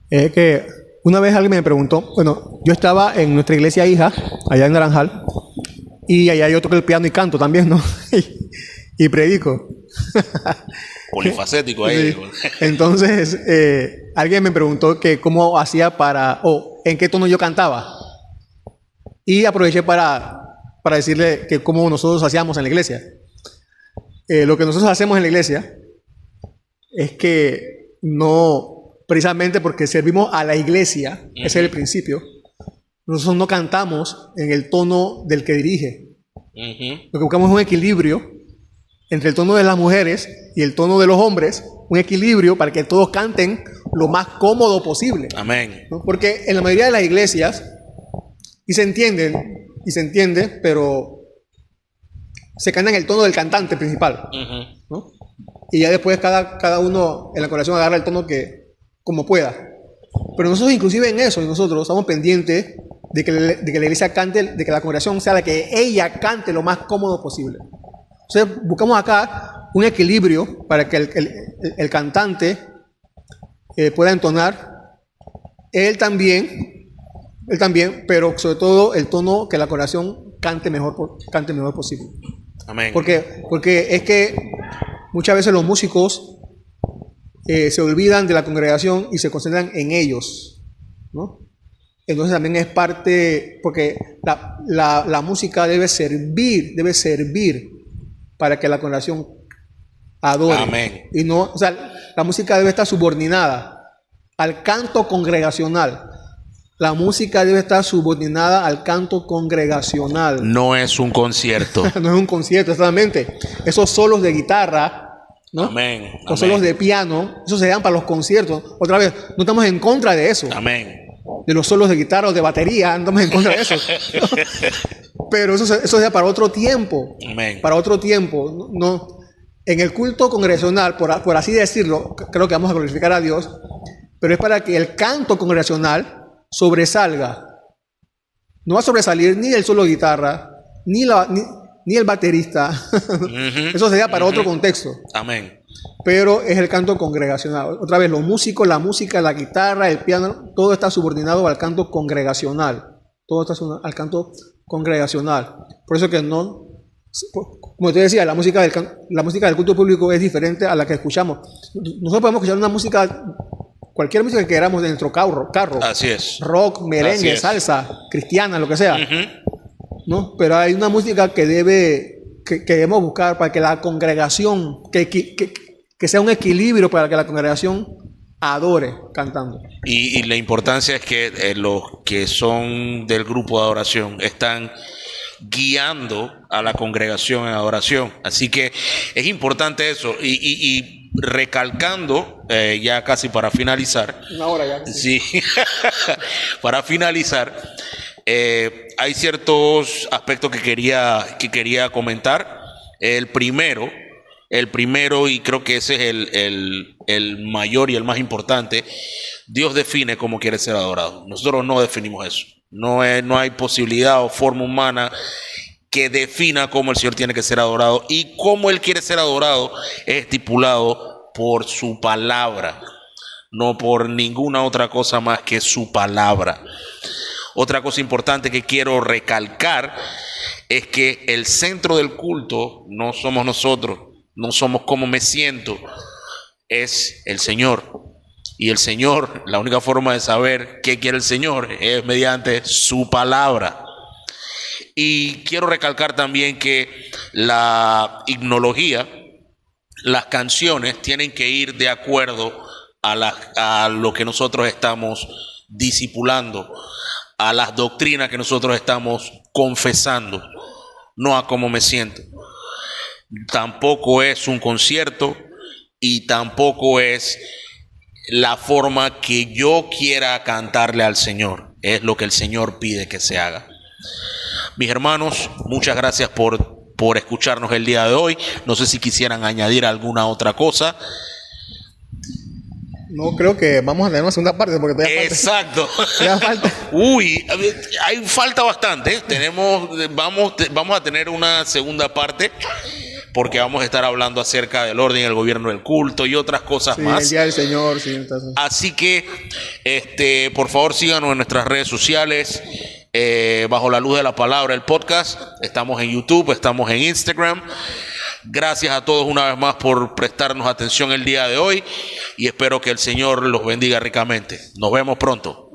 [SPEAKER 3] es que una vez alguien me preguntó, bueno, yo estaba en nuestra iglesia hija, allá en Naranjal, y allá yo toco el piano y canto también, ¿no? y predico.
[SPEAKER 1] Polifacético ahí.
[SPEAKER 3] Sí. Entonces, alguien me preguntó que cómo hacía en qué tono yo cantaba. Y aproveché para decirle que cómo nosotros hacíamos en la iglesia. Lo que nosotros hacemos en la iglesia es que no, precisamente porque servimos a la iglesia, ese es el principio, nosotros no cantamos en el tono del que dirige. Lo que buscamos es un equilibrio entre el tono de las mujeres y el tono de los hombres, un equilibrio para que todos canten lo más cómodo posible.
[SPEAKER 1] Amén.
[SPEAKER 3] ¿No? Porque en la mayoría de las iglesias, y se entiende, pero se canta en el tono del cantante principal, ¿no? Y ya después cada uno en la congregación agarra el tono que como pueda. Pero nosotros inclusive en eso, nosotros estamos pendientes de que la iglesia cante, de que la congregación sea la que ella cante lo más cómodo posible. Entonces buscamos acá un equilibrio para que el cantante pueda entonar, él también, pero sobre todo el tono que la congregación cante mejor posible.
[SPEAKER 1] Amén.
[SPEAKER 3] Porque es que muchas veces los músicos se olvidan de la congregación y se concentran en ellos, ¿no? Entonces también es parte, porque la música debe servir para que la congregación adore.
[SPEAKER 1] Amén.
[SPEAKER 3] Y no, o sea, la música debe estar subordinada al canto congregacional. La música debe estar subordinada al canto congregacional.
[SPEAKER 1] No es un concierto.
[SPEAKER 3] No es un concierto, exactamente. Esos solos de guitarra ¿no?
[SPEAKER 1] Amén.
[SPEAKER 3] Los solos de piano, eso se dan para los conciertos. Otra vez, no estamos en contra de eso.
[SPEAKER 1] Amén.
[SPEAKER 3] De los solos de guitarra o de batería, no estamos en contra de eso. Pero eso se da para otro tiempo.
[SPEAKER 1] Amén.
[SPEAKER 3] Para otro tiempo. No, en el culto congregacional, por así decirlo, creo que vamos a glorificar a Dios, pero es para que el canto congregacional sobresalga. No va a sobresalir ni el solo de guitarra, ni el baterista. Eso sería para otro contexto.
[SPEAKER 1] Amén.
[SPEAKER 3] Pero es el canto congregacional. Otra vez, los músicos, la música, la guitarra, el piano, todo está subordinado al canto congregacional. Todo está subordinado al canto congregacional. Por eso que no, como te decía, la música del culto público es diferente a la que escuchamos. Nosotros podemos escuchar una música, cualquier música que queramos de nuestro carro.
[SPEAKER 1] Así es.
[SPEAKER 3] Rock, merengue, salsa, cristiana, lo que sea. ¿No? Pero hay una música que debemos buscar para que la congregación, que sea un equilibrio para que la congregación adore cantando.
[SPEAKER 1] Y la importancia es que los que son del grupo de adoración están guiando a la congregación en adoración. Así que es importante eso. Y recalcando, ya casi para finalizar.
[SPEAKER 3] Una hora ya.
[SPEAKER 1] Sí, para finalizar. Hay ciertos aspectos que quería comentar. El primero, y creo que ese es el mayor y el más importante, Dios define cómo quiere ser adorado. Nosotros no definimos eso. No hay posibilidad o forma humana que defina cómo el Señor tiene que ser adorado, y cómo Él quiere ser adorado es estipulado por su palabra, no por ninguna otra cosa más que su palabra. Otra cosa importante que quiero recalcar es que el centro del culto no somos nosotros, no somos cómo me siento, es el Señor. Y el Señor, la única forma de saber qué quiere el Señor es mediante su palabra. Y quiero recalcar también que la himnología, las canciones tienen que ir de acuerdo a lo que nosotros estamos discipulando, a las doctrinas que nosotros estamos confesando, no a cómo me siento. Tampoco es un concierto y tampoco es la forma que yo quiera cantarle al Señor. Es lo que el Señor pide que se haga. Mis hermanos, muchas gracias por escucharnos el día de hoy. No sé si quisieran añadir alguna otra cosa.
[SPEAKER 3] No, creo que vamos a tener una segunda parte porque todavía falta.
[SPEAKER 1] Exacto.
[SPEAKER 3] Todavía falta.
[SPEAKER 1] Uy, hay falta bastante. Vamos a tener una segunda parte porque vamos a estar hablando acerca del orden y el gobierno del culto y otras cosas más.
[SPEAKER 3] El día del Señor, sí. Entonces.
[SPEAKER 1] Así que, por favor, síganos en nuestras redes sociales. Bajo la luz de la palabra, el podcast. Estamos en YouTube, estamos en Instagram. Gracias a todos una vez más por prestarnos atención el día de hoy y espero que el Señor los bendiga ricamente. Nos vemos pronto.